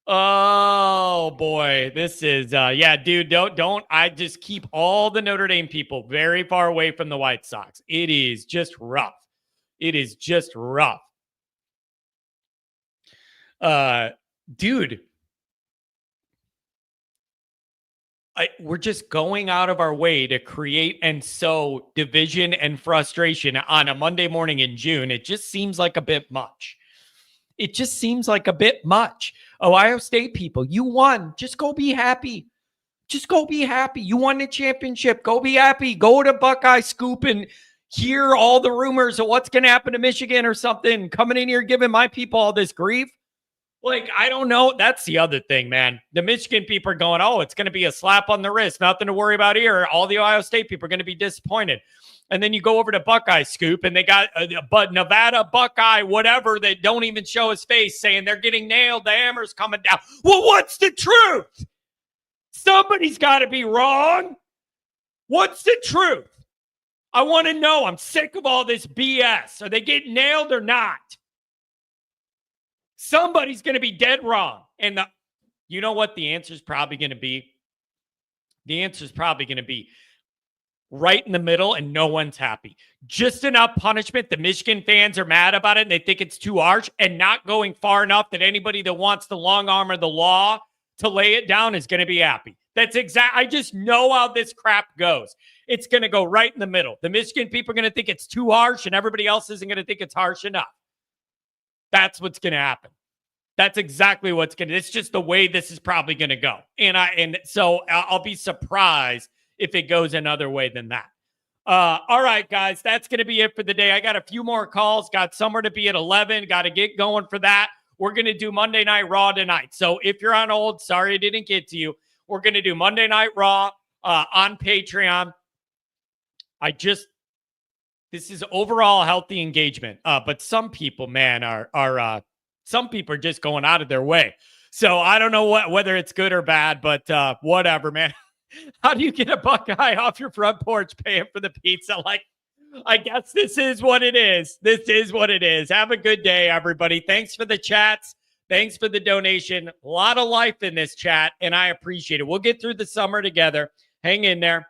Oh boy, this is yeah, dude. Don't. I just keep all the Notre Dame people very far away from the White Sox. It is just rough. It is just rough. Dude. We're just going out of our way to create and sow division and frustration on a Monday morning in June. It just seems like a bit much. It just seems like a bit much. Ohio State people, you won. Just go be happy. Just go be happy. You won the championship. Go be happy. Go to Buckeye Scoop and hear all the rumors of what's going to happen to Michigan or something. Coming in here giving my people all this grief. Like, I don't know. That's the other thing, man. The Michigan people are going, oh, it's going to be a slap on the wrist. Nothing to worry about here. All the Ohio State people are going to be disappointed. And then you go over to Buckeye Scoop, and they got Nevada Buckeye, whatever, that don't even show his face, saying they're getting nailed. The hammer's coming down. Well, what's the truth? Somebody's got to be wrong. What's the truth? I want to know. I'm sick of all this BS. Are they getting nailed or not? Somebody's going to be dead wrong. And you know what the answer is probably going to be? The answer is probably going to be right in the middle, and no one's happy. Just enough punishment. The Michigan fans are mad about it, and they think it's too harsh, and not going far enough that anybody that wants the long arm of the law to lay it down is going to be happy. That's I just know how this crap goes. It's going to go right in the middle. The Michigan people are going to think it's too harsh, and everybody else isn't going to think it's harsh enough. That's what's going to happen. That's exactly what's going to, it's just the way this is probably going to go. And so I'll be surprised if it goes another way than that. All right, guys, that's going to be it for the day. I got a few more calls, got somewhere to be at 11, got to get going for that. We're going to do Monday Night Raw tonight. So if you're on hold, sorry I didn't get to you. We're going to do Monday Night Raw on Patreon. This is overall healthy engagement. But some people, man, are some people are just going out of their way. So I don't know whether it's good or bad, but whatever, man. How do you get a Buckeye off your front porch paying for the pizza? Like, I guess this is what it is. This is what it is. Have a good day, everybody. Thanks for the chats. Thanks for the donation. A lot of life in this chat, and I appreciate it. We'll get through the summer together. Hang in there.